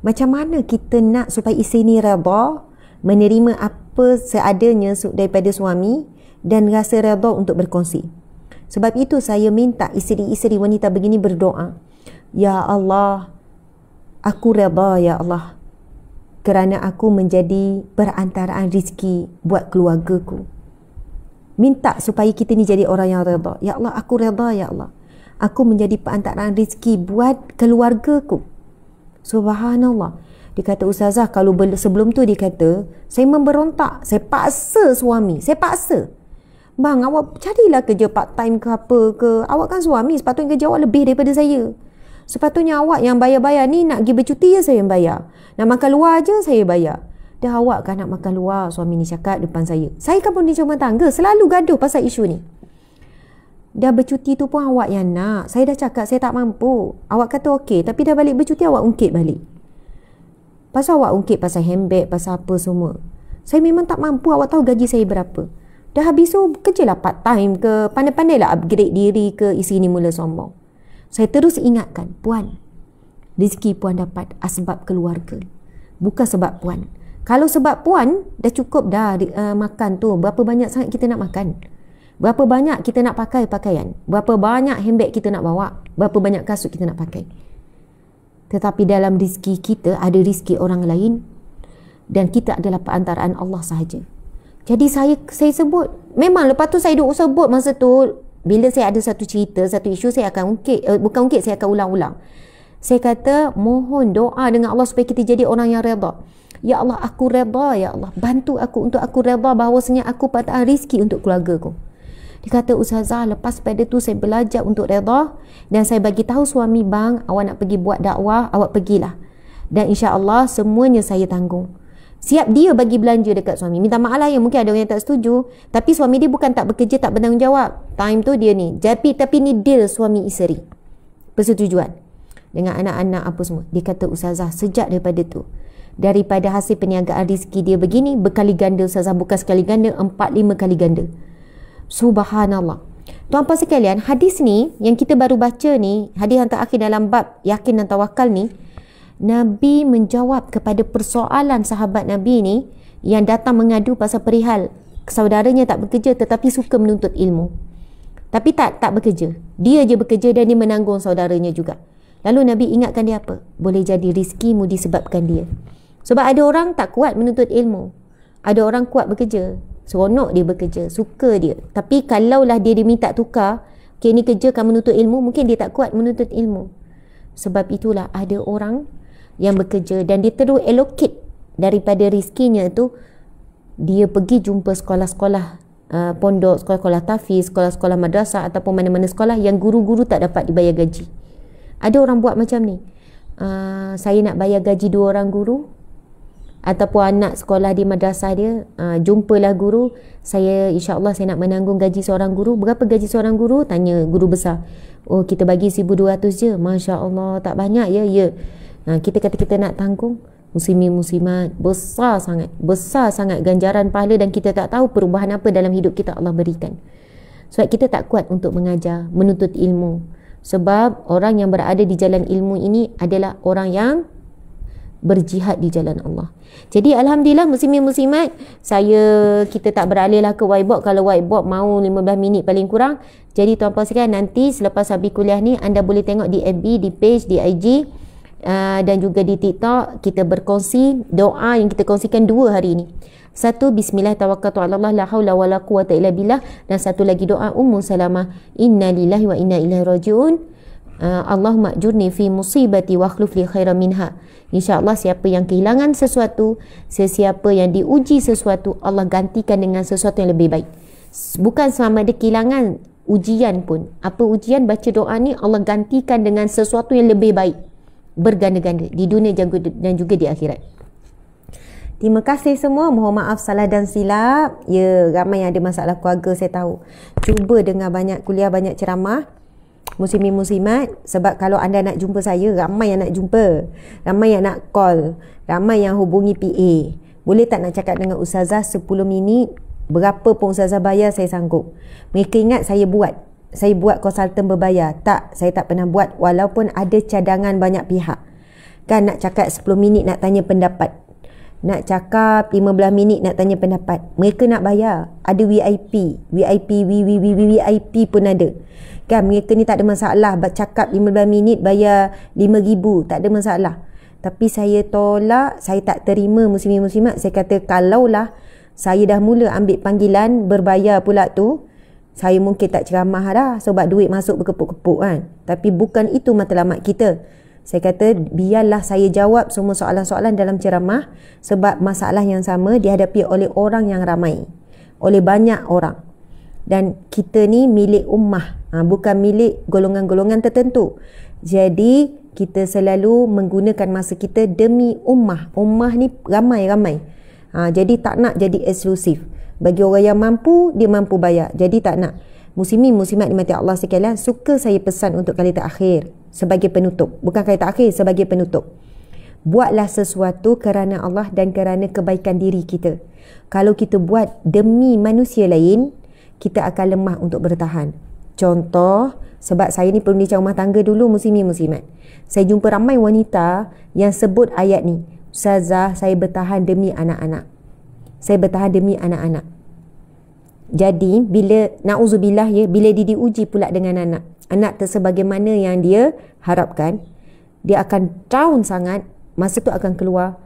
Macam mana kita nak supaya isteri ni redha, menerima apa seadanya daripada suami dan rasa redha untuk berkongsi. Sebab itu saya minta isteri-isteri wanita begini berdoa, ya Allah, aku redha ya Allah, kerana aku menjadi perantaraan rezeki buat keluargaku. Minta supaya kita ni jadi orang yang redha. Ya Allah, aku redha ya Allah, aku menjadi perantaraan rezeki buat keluargaku. Subhanallah. Dia kata, ustazah, kalau sebelum tu dia kata, saya memberontak, saya paksa suami, saya paksa. Bang, awak carilah kerja part time ke apa ke, awak kan suami, sepatutnya kerja awak lebih daripada saya. Sepatutnya awak yang bayar-bayar ni, nak pergi bercuti je saya yang bayar, nak makan luar je saya bayar. Dah awak kan nak makan luar, suami ni cakap depan saya. Saya kan pun di rumah tangga, selalu gaduh pasal isu ni. Dah bercuti tu pun awak yang nak, saya dah cakap saya tak mampu. Awak kata okey, tapi dah balik bercuti awak ungkit balik. Pasal awak ungkit pasal handbag, pasal apa semua. Saya memang tak mampu, awak tahu gaji saya berapa. Dah habis tu kerjalah part time ke, pandai-pandailah upgrade diri ke, isi ni mula sombong. Saya terus ingatkan, puan, rezeki puan dapat asbab keluarga, bukan sebab puan. Kalau sebab puan, dah cukup dah makan tu. Berapa banyak sangat kita nak makan? Berapa banyak kita nak pakai pakaian? Berapa banyak handbag kita nak bawa? Berapa banyak kasut kita nak pakai? Tetapi dalam rezeki kita ada rezeki orang lain, dan kita adalah perantaraan Allah sahaja. Jadi saya sebut, memang lepas tu saya duk sebut masa tu, bila saya ada satu cerita, satu isu, saya akan bukan saya akan ulang-ulang. Saya kata, mohon doa dengan Allah supaya kita jadi orang yang redha. Ya Allah, aku redha ya Allah, bantu aku untuk aku redha bahawasanya aku perantaraan rezeki untuk keluarga ku. Dia kata, Ustazah, lepas pada tu saya belajar untuk redha dan saya bagi tahu suami, bang, awak nak pergi buat dakwah, awak pergilah. Dan insya-Allah semuanya saya tanggung. Siap dia bagi belanja dekat suami. Minta maaf lah ya, mungkin ada orang yang tak setuju, tapi suami dia bukan tak bekerja, tak bertanggungjawab. Time tu dia ni. Tapi ni deal suami isteri. Persetujuan. Dengan anak-anak apa semua. Dia kata, Ustazah, sejak daripada tu, daripada hasil perniagaan rezeki dia begini, berkali ganda Ustazah, bukan sekali ganda, 4-5 kali ganda. Subhanallah. Tuan-tuan sekalian, hadis ni yang kita baru baca ni, hadis yang terakhir dalam bab yakin dan tawakal ni, Nabi menjawab kepada persoalan sahabat Nabi ni yang datang mengadu pasal perihal saudaranya tak bekerja tetapi suka menuntut ilmu. Tapi tak bekerja. Dia je bekerja dan dia menanggung saudaranya juga. Lalu Nabi ingatkan dia apa? Boleh jadi rizkimu disebabkan dia. Sebab ada orang tak kuat menuntut ilmu. Ada orang kuat bekerja. Seronok dia bekerja. Suka dia. Tapi kalaulah dia diminta tukar, okay, ni kerja kamu menuntut ilmu, mungkin dia tak kuat menuntut ilmu. Sebab itulah ada orang yang bekerja dan dia terus allocate daripada rizkinya tu, dia pergi jumpa sekolah-sekolah pondok, sekolah-sekolah tahfiz, sekolah-sekolah madrasah ataupun mana-mana sekolah yang guru-guru tak dapat dibayar gaji. Ada orang buat macam ni. Saya nak bayar gaji 2 orang guru, ataupun anak sekolah di madrasah dia, jumpalah guru, saya insya-Allah saya nak menanggung gaji seorang guru. Berapa gaji seorang guru? Tanya guru besar. Oh, kita bagi 1,200 je. Masya-Allah, tak banyak ya. Ya. Kita kata kita nak tanggung. Muslimin muslimat, besar sangat ganjaran pahala dan kita tak tahu perubahan apa dalam hidup kita Allah berikan. Sebab kita tak kuat untuk mengajar, menuntut ilmu. Sebab orang yang berada di jalan ilmu ini adalah orang yang berjihad di jalan Allah. Jadi alhamdulillah muslimin muslimat, kita tak beralih lah ke whiteboard. Kalau whiteboard mau 15 minit paling kurang. Jadi tuan-puan sekalian, nanti selepas habis kuliah ni anda boleh tengok di FB, di page, di IG dan juga di TikTok. Kita berkongsi doa yang kita kongsikan 2 hari ini. Satu, bismillah tawakkaltu ala Allah la haula wala quwata illa billah, dan satu lagi doa Ummu Salamah, inna lillahi wa inna ilaihi rajiun, Allahumma ajurni fi musibati wa akhlif li khairan minha. InsyaAllah siapa yang kehilangan sesuatu, sesiapa yang diuji sesuatu, Allah gantikan dengan sesuatu yang lebih baik. Bukan selama ada kehilangan, ujian pun. Apa ujian? Baca doa ni, Allah gantikan dengan sesuatu yang lebih baik, berganda-ganda di dunia dan juga di akhirat. Terima kasih semua. Mohon maaf salah dan silap. Ya, ramai yang ada masalah keluarga saya tahu. Cuba dengar banyak kuliah, banyak ceramah. Muslimin muslimat, sebab kalau anda nak jumpa saya, ramai yang nak jumpa, ramai yang nak call, ramai yang hubungi PA. Boleh tak nak cakap dengan Ustazah 10 minit, berapa pun Ustazah bayar, saya sanggup. Mereka ingat saya buat konsultan berbayar. Tak, saya tak pernah buat, walaupun ada cadangan banyak pihak. Kan nak cakap 10 minit nak tanya pendapat, nak cakap 15 minit nak tanya pendapat. Mereka nak bayar. Ada VIP pun ada. Kan mereka ni tak ada masalah cakap 15 minit bayar 5,000, tak ada masalah. Tapi saya tolak, saya tak terima muslimin muslimat. Saya kata kalaulah saya dah mula ambil panggilan berbayar pula tu, saya mungkin tak ceramah dah, sebab duit masuk berkepuk-kepuk kan. Tapi bukan itu matlamat kita. Saya kata biarlah saya jawab semua soalan-soalan dalam ceramah, sebab masalah yang sama dihadapi oleh orang yang ramai, oleh banyak orang. Dan kita ni milik ummah, bukan milik golongan-golongan tertentu. Jadi kita selalu menggunakan masa kita demi ummah. Ummah ni ramai-ramai. Jadi tak nak jadi eksklusif. Bagi orang yang mampu, dia mampu bayar. Jadi tak nak. Muslimin muslimat dimati Allah sekalian, suka saya pesan untuk kali terakhir sebagai penutup. Bukan kali terakhir, sebagai penutup. Buatlah sesuatu kerana Allah dan kerana kebaikan diri kita. Kalau kita buat demi manusia lain, kita akan lemah untuk bertahan. Contoh, sebab saya ni pendidik rumah tangga dulu, muslimin muslimat. Saya jumpa ramai wanita yang sebut ayat ni, Ustazah, saya bertahan demi anak-anak. Saya bertahan demi anak-anak. Jadi, bila na'udzubillah ya, bila dia diuji pula dengan anak tersebagaimana yang dia harapkan, dia akan down sangat. Masa tu akan keluar,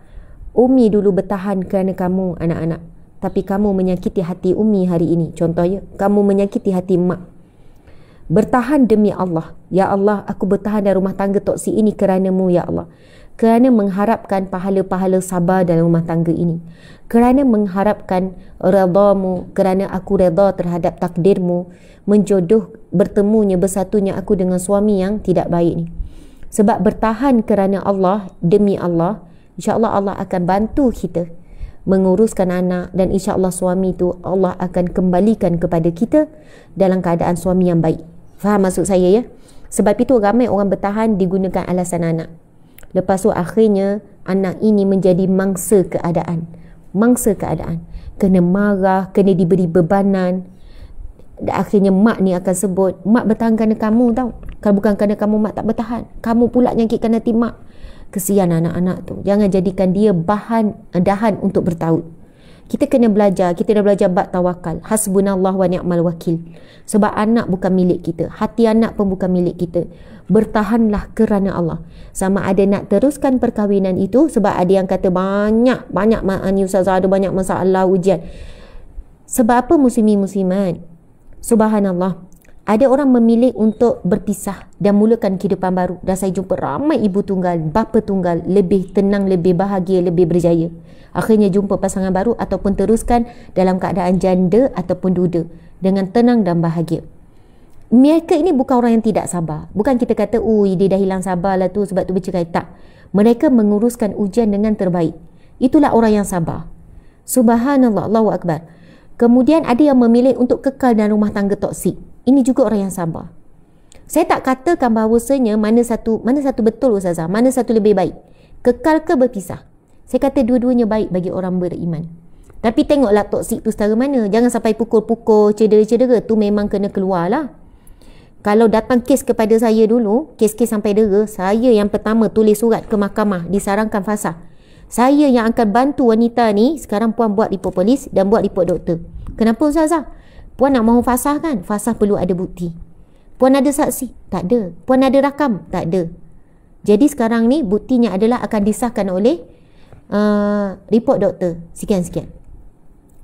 Umi dulu bertahan kerana kamu anak-anak, tapi kamu menyakiti hati Umi hari ini. Contohnya, kamu menyakiti hati mak. Bertahan demi Allah. Ya Allah, aku bertahan dari rumah tangga toksik ini kerana-Mu ya Allah. kerana mengharapkan pahala-pahala sabar dalam rumah tangga ini, kerana mengharapkan redamu, kerana aku reda terhadap takdirmu menjodoh bertemunya, bersatunya aku dengan suami yang tidak baik ni. Sebab bertahan kerana Allah, demi Allah, insya-Allah Allah akan bantu kita menguruskan anak, dan insya-Allah suami tu Allah akan kembalikan kepada kita dalam keadaan suami yang baik. Faham maksud saya ya? Sebab itu ramai orang bertahan digunakan alasan anak. Lepas tu akhirnya anak ini menjadi mangsa keadaan. Mangsa keadaan. Kena marah, kena diberi bebanan. Dan akhirnya mak ni akan sebut, mak bertahan kerana kamu tau. Kalau bukan kerana kamu, mak tak bertahan. Kamu pula nyakitkan hati mak. Kesian anak-anak tu. Jangan jadikan dia dahan untuk bertaut. Kita kena belajar. Kita dah belajar bab tawakal. Hasbunallah wa ni'mal wakil. Sebab anak bukan milik kita. Hati anak pun bukan milik kita. Bertahanlah kerana Allah. Sama ada nak teruskan perkahwinan itu, sebab ada yang kata banyak ni ustazah, ada banyak masalah ujian. Sebab apa muslimin-muslimat? Subhanallah. Ada orang memilih untuk berpisah dan mulakan kehidupan baru. Dan saya jumpa ramai ibu tunggal, bapa tunggal lebih tenang, lebih bahagia, lebih berjaya. Akhirnya jumpa pasangan baru ataupun teruskan dalam keadaan janda ataupun duda dengan tenang dan bahagia. Mereka ini bukan orang yang tidak sabar. Bukan kita kata, dia dah hilang sabar lah tu sebab tu bercerai. Tak. Mereka menguruskan ujian dengan terbaik. Itulah orang yang sabar. Subhanallah, Allahu Akbar. Kemudian ada yang memilih untuk kekal dalam rumah tangga toksik. Ini juga orang yang sabar. Saya tak katakan bahawasanya mana satu betul ustazah, mana satu lebih baik. Kekal ke berpisah? Saya kata dua-duanya baik bagi orang beriman. Tapi tengoklah toksik tu setara mana. Jangan sampai pukul-pukul, cedera-cedera. Tu memang kena keluar lah. Kalau datang kes kepada saya dulu, kes-kes sampai dera, saya yang pertama tulis surat ke mahkamah, disarankan fasah. Saya yang akan bantu wanita ni. Sekarang puan buat report polis dan buat report doktor. Kenapa ustazah? Puan nak mahu fasah kan? Fasah perlu ada bukti. Puan ada saksi? Tak ada. Puan ada rakam? Tak ada. Jadi sekarang ni buktinya adalah akan disahkan oleh report doktor. Sekian-sekian.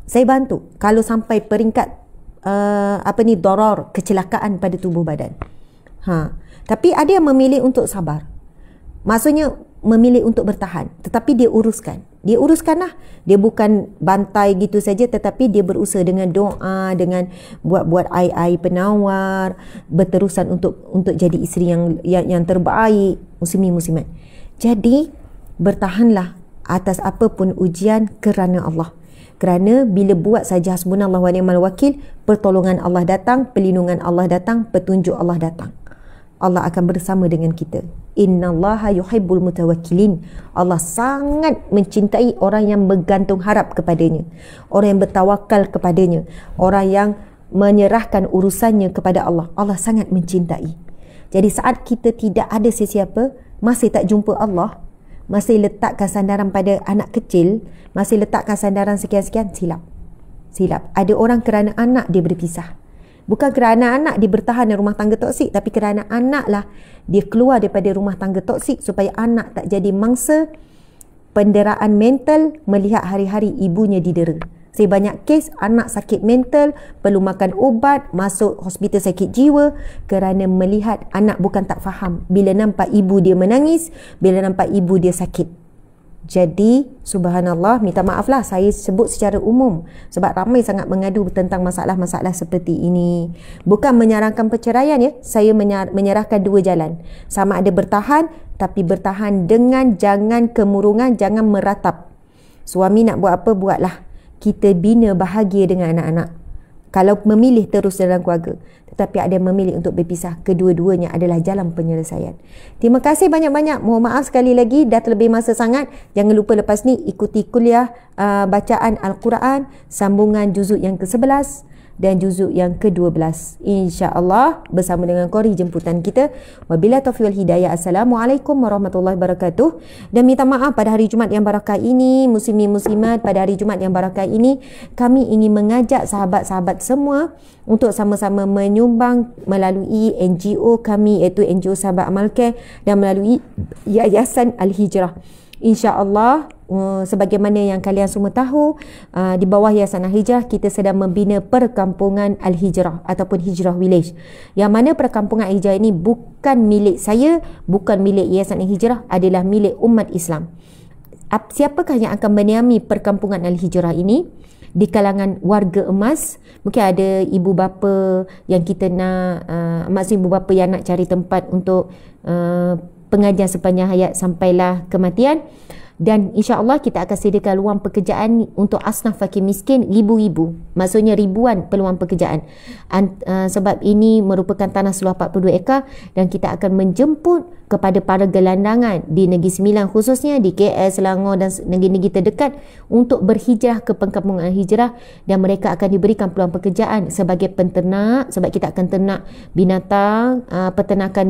Saya bantu. Kalau sampai peringkat darar, kecelakaan pada tubuh badan. Tapi ada yang memilih untuk sabar. Maksudnya memilih untuk bertahan, tetapi dia uruskan. Dia uruskanlah. Dia bukan bantai gitu saja, tetapi dia berusaha dengan doa, dengan buat ai penawar, berterusan untuk jadi isteri yang terbaik. Muslimin muslimat. Jadi bertahanlah atas apapun ujian kerana Allah. Kerana bila buat saja hasbunallah wa ni'mal wakil, pertolongan Allah datang, perlindungan Allah datang, petunjuk Allah datang. Allah akan bersama dengan kita. Innallaha yuhibbul mutawakkilin. Allah sangat mencintai orang yang bergantung harap kepadanya, orang yang bertawakal kepadanya, orang yang menyerahkan urusannya kepada Allah. Allah sangat mencintai. Jadi saat kita tidak ada sesiapa, masih tak jumpa Allah, masih letakkan sandaran pada anak kecil, masih letakkan sandaran sekian-sekian, silap. Ada orang kerana anak dia berpisah. Bukan kerana anak dia bertahan dalam rumah tangga toksik, tapi kerana anak lah dia keluar daripada rumah tangga toksik supaya anak tak jadi mangsa penderaan mental melihat hari-hari ibunya didera. Saya banyak kes anak sakit mental, perlu makan ubat, masuk hospital sakit jiwa kerana melihat anak bukan tak faham bila nampak ibu dia menangis, bila nampak ibu dia sakit. Jadi subhanallah, minta maaflah saya sebut secara umum sebab ramai sangat mengadu tentang masalah-masalah seperti ini. Bukan menyarankan perceraian ya, saya menyerahkan dua jalan. Sama ada bertahan, tapi bertahan dengan jangan kemurungan, jangan meratap. Suami nak buat apa, buatlah. Kita bina bahagia dengan anak-anak. Kalau memilih terus dalam keluarga, tetapi ada yang memilih untuk berpisah, kedua-duanya adalah jalan penyelesaian. Terima kasih banyak-banyak. Mohon maaf sekali lagi dah terlebih masa sangat. Jangan lupa lepas ni ikuti kuliah bacaan Al-Quran sambungan juzuk yang ke-11 dan juzuk yang ke-12. InsyaAllah bersama dengan Qori jemputan kita. Wabillahi taufiq wal hidayah. Assalamualaikum warahmatullahi wabarakatuh. Dan minta maaf pada hari Jumaat yang barakah ini, muslimin muslimat, pada hari Jumaat yang barakah ini kami ingin mengajak sahabat-sahabat semua untuk sama-sama menyumbang melalui NGO kami, iaitu NGO Sahabat Amal Care, dan melalui Yayasan Al-Hijrah. InsyaAllah, sebagaimana yang kalian semua tahu, di bawah Yayasan Al-Hijrah kita sedang membina perkampungan Al-Hijrah ataupun Hijrah Village, yang mana perkampungan Al-Hijrah ini bukan milik saya, bukan milik Yayasan Al-Hijrah, adalah milik umat Islam. Siapakah yang akan menyamai perkampungan Al-Hijrah ini? Di kalangan warga emas, mungkin ada ibu bapa yang kita nak, maksud ibu bapa yang nak cari tempat untuk pengajian sepanjang hayat sampailah kematian. Dan insya-Allah kita akan sediakan ruang pekerjaan untuk asnaf fakir miskin ribu-ribu, maksudnya ribuan peluang pekerjaan. Sebab ini merupakan tanah seluas 42 ekar dan kita akan menjemput kepada para gelandangan di Negeri Sembilan, khususnya di KL, Selangor dan negeri-negeri terdekat untuk berhijrah ke perkampungan Hijrah, dan mereka akan diberikan peluang pekerjaan sebagai penternak, sebab kita akan ternak binatang, peternakan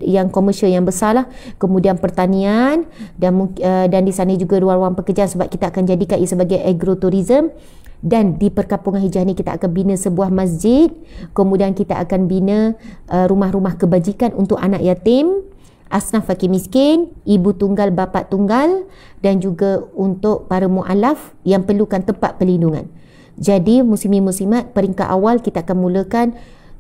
yang komersial yang besar lah, kemudian pertanian, dan di sana juga ruang-ruang pekerjaan sebab kita akan jadikan ia sebagai agrotourism. Dan di perkampungan Hijrah ni kita akan bina sebuah masjid, kemudian kita akan bina rumah-rumah kebajikan untuk anak yatim, asnaf fakir miskin, ibu tunggal, bapa tunggal, dan juga untuk para mu'alaf yang perlukan tempat perlindungan. Jadi muslimin muslimat, peringkat awal kita akan mulakan,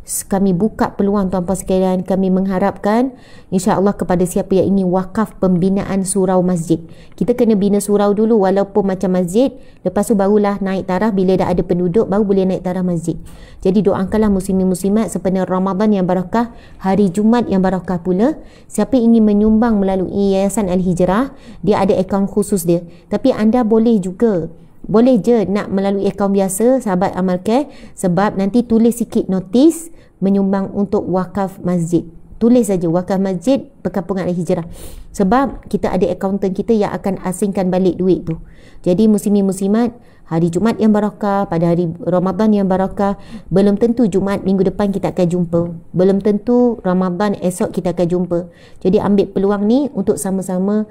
kami buka peluang tuan-puan sekalian, kami mengharapkan insya-Allah kepada siapa yang ingin wakaf pembinaan surau masjid. Kita kena bina surau dulu walaupun macam masjid, lepas tu barulah naik taraf, bila dah ada penduduk baru boleh naik taraf masjid. Jadi doakanlah muslimin muslimat sempena Ramadan yang barakah, hari Jumaat yang barakah pula. Siapa ingin menyumbang melalui Yayasan Al-Hijrah, dia ada akaun khusus dia. Tapi anda boleh juga, boleh je nak melalui akaun biasa sahabat Amalcare, sebab nanti tulis sikit notis menyumbang untuk wakaf masjid. Tulis saja wakaf masjid perkampungan Al-Hijrah, sebab kita ada akaunten kita yang akan asingkan balik duit tu. Jadi muslimin muslimat, hari Jumaat yang barakah, pada hari Ramadan yang barakah, belum tentu Jumaat minggu depan kita akan jumpa, belum tentu Ramadan esok kita akan jumpa. Jadi ambil peluang ni untuk sama-sama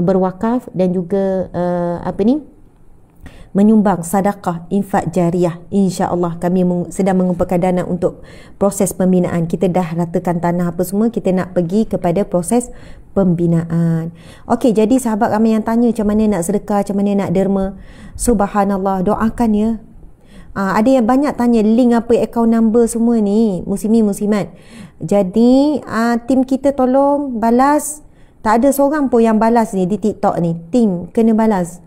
berwakaf dan juga menyumbang sedekah infak jariah. InsyaAllah kami sedang mengumpulkan dana untuk proses pembinaan. Kita dah ratakan tanah apa semua, kita nak pergi kepada proses pembinaan. Okey, jadi sahabat ramai yang tanya macam mana nak sedekah, macam mana nak derma. Subhanallah, doakan ya. Ada yang banyak tanya link apa, account number semua ni, muslimin muslimat. Jadi tim kita tolong balas. Tak ada seorang pun yang balas ni di TikTok ni. Tim kena balas.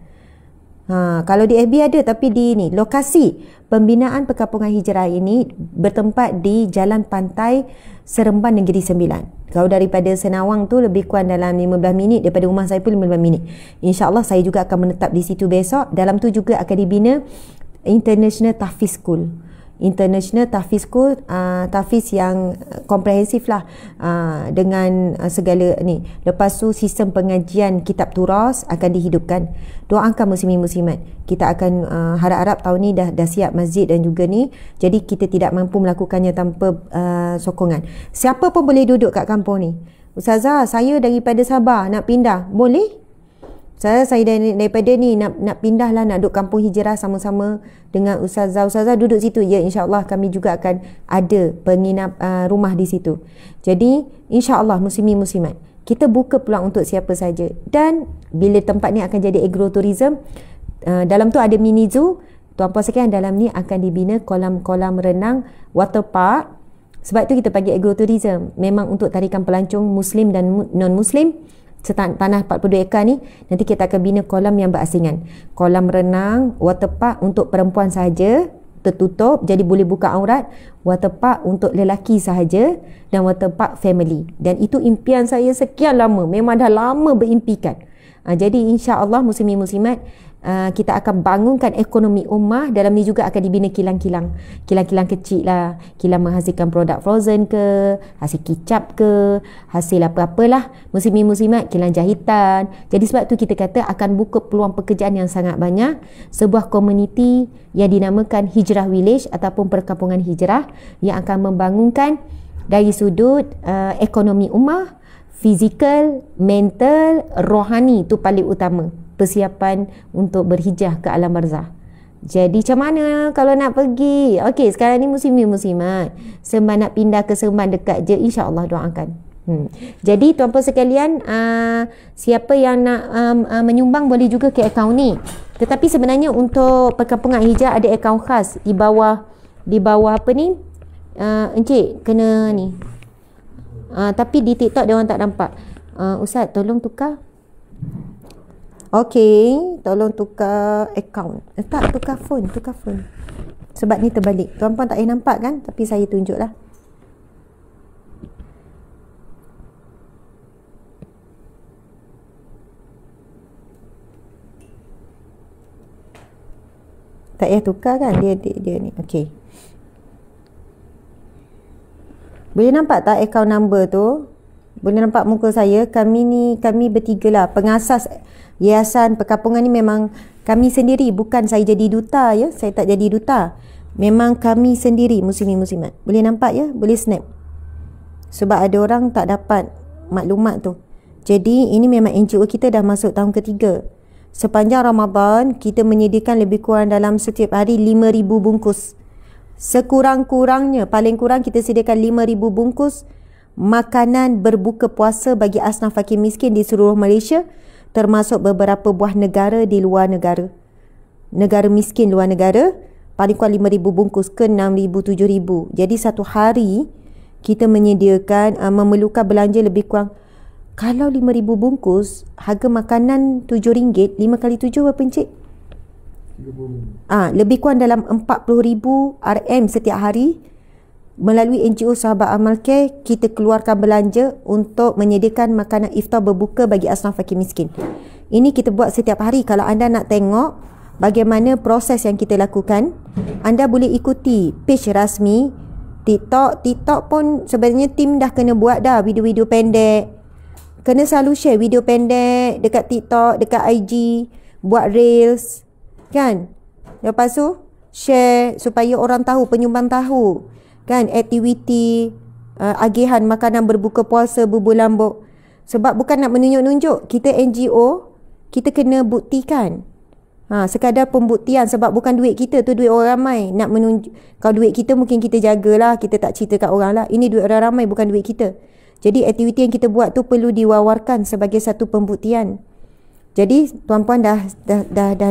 Kalau di FB ada, tapi di ni lokasi pembinaan perkampungan Hijrah ini bertempat di Jalan Pantai Seremban Negeri Sembilan. Kalau daripada Senawang tu lebih kurang dalam 15 minit, daripada rumah saya pun 15 minit. InsyaAllah saya juga akan menetap di situ besok. Dalam tu juga akan dibina International Tahfiz School. International Tahfiz School, tahfiz yang komprehensif lah, dengan segala ni. Lepas tu sistem pengajian kitab turas akan dihidupkan. Doakan muslimin muslimat, kita akan harap-harap tahun ni dah siap masjid dan juga ni. Jadi kita tidak mampu melakukannya tanpa sokongan. Siapa pun boleh duduk kat kampung ni. Ustazah, saya daripada Sabah nak pindah, boleh? Saya daripada ni nak pindah lah, nak duduk kampung Hijrah sama-sama dengan Ustazah duduk situ. Ya, insyaAllah kami juga akan ada penginap rumah di situ. Jadi insyaAllah muslimin muslimat, kita buka peluang untuk siapa saja. Dan bila tempat ni akan jadi agrotourism, dalam tu ada mini zoo. Tuan-puan sekalian, dalam ni akan dibina kolam-kolam renang, water park. Sebab tu kita panggil agrotourism, memang untuk tarikan pelancong muslim dan non-muslim. Tanah 42 ekar ni nanti kita akan bina kolam yang berasingan, kolam renang, water park untuk perempuan sahaja, tertutup jadi boleh buka aurat, water park untuk lelaki sahaja, dan water park family. Dan itu impian saya sekian lama, memang dah lama berimpikan. Jadi insya-Allah muslimin muslimat, kita akan bangunkan ekonomi ummah. Dalam ni juga akan dibina kilang-kilang kecil lah, kilang menghasilkan produk frozen ke, hasil kicap ke, hasil apa-apalah muslimin muslimat, kilang jahitan. Jadi sebab tu kita kata akan buka peluang pekerjaan yang sangat banyak. Sebuah komuniti yang dinamakan Hijrah Village ataupun perkampungan Hijrah yang akan membangunkan dari sudut ekonomi ummah, fizikal, mental, rohani, tu paling utama. Persiapan untuk berhijrah ke alam barzah. Jadi macam mana kalau nak pergi? Okey, sekarang ni muslimin muslimat, Seremban nak pindah ke Seremban dekat je, insya-Allah doakan. Jadi tuan-puan sekalian, siapa yang nak menyumbang boleh juga ke akaun ni. Tetapi sebenarnya untuk Perkampungan Hijrah ada akaun khas di bawah apa ni, Encik kena ni. Tapi di TikTok dia orang tak nampak. Ustaz tolong tukar. Okey, tolong tukar akaun. Tak, tukar phone. Sebab ni terbalik. Tuan-puan tak boleh nampak kan? Tapi saya tunjuklah. Tak payah tukar kan? Dia ni. Okey. Boleh nampak tak akaun number tu? Boleh nampak muka saya? Kami bertiga lah. Pengasas Yayasan Perkampungan ni memang kami sendiri. Bukan saya jadi duta ya. Saya tak jadi duta. Memang kami sendiri, muslimin-muslimat. Boleh nampak ya? Boleh snap. Sebab ada orang tak dapat maklumat tu. Jadi ini memang NGO kita dah masuk tahun ketiga. Sepanjang Ramadan, kita menyediakan lebih kurang dalam setiap hari 5,000 bungkus. Sekurang-kurangnya, paling kurang kita sediakan 5,000 bungkus makanan berbuka puasa bagi asnaf fakir miskin di seluruh Malaysia, termasuk beberapa buah negara di luar negara. Negara miskin luar negara, paling kurang 5,000 bungkus ke 6,000, 7,000. Jadi satu hari, kita menyediakan, memerlukan belanja lebih kurang. Kalau 5,000 bungkus, harga makanan RM7, 5 kali 7 berapa Encik? 30. Lebih kurang dalam 40,000 RM setiap hari. Melalui NGO Sahabat Amal Care, kita keluarkan belanja untuk menyediakan makanan iftar berbuka bagi asnaf fakir miskin. Ini kita buat setiap hari. Kalau anda nak tengok bagaimana proses yang kita lakukan, anda boleh ikuti page rasmi TikTok. TikTok pun sebenarnya tim dah kena buat dah video-video pendek. Kena selalu share video pendek dekat TikTok, dekat IG, buat reels, kan? Lepas tu share supaya orang tahu, penyumbang tahu, kan, aktiviti agihan makanan berbuka puasa berbulan sebab bukan nak menunjuk-nunjuk. Kita NGO, kita kena buktikan. Sekadar pembuktian, sebab bukan duit kita tu, duit orang ramai. Nak menunjuk, kalau duit kita mungkin kita jagalah, kita tak cerita kat orang lah. Ini duit orang ramai, bukan duit kita. Jadi aktiviti yang kita buat tu perlu diwawarkan sebagai satu pembuktian. Jadi tuan-puan dah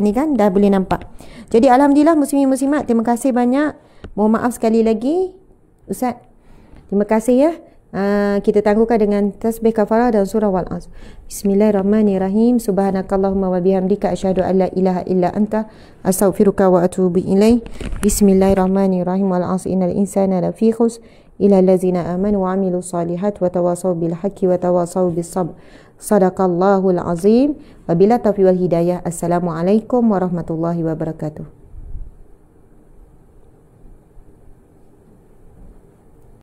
ni kan, dah boleh nampak. Jadi alhamdulillah muslimin muslimat, terima kasih banyak. Mohon maaf sekali lagi Ustaz. Terima kasih ya. Kita tangguhkan dengan tasbih kafarah dan surah Wal-Asr. Bismillahirrahmanirrahim. Subhanakallahumma wa bihamdika asyhadu an la ilaha illa anta astaghfiruka wa atubu ilaik. Bismillahirrahmanirrahim. Wal-'asr innal insana lafi khusr illa allazina amanu wa 'amilus solihat wa tawasaw bil haqqi wa tawasaw bis sabr. Sadaqallahul azim. Wabila taufiq wal hidayah. Assalamualaikum warahmatullahi wabarakatuh.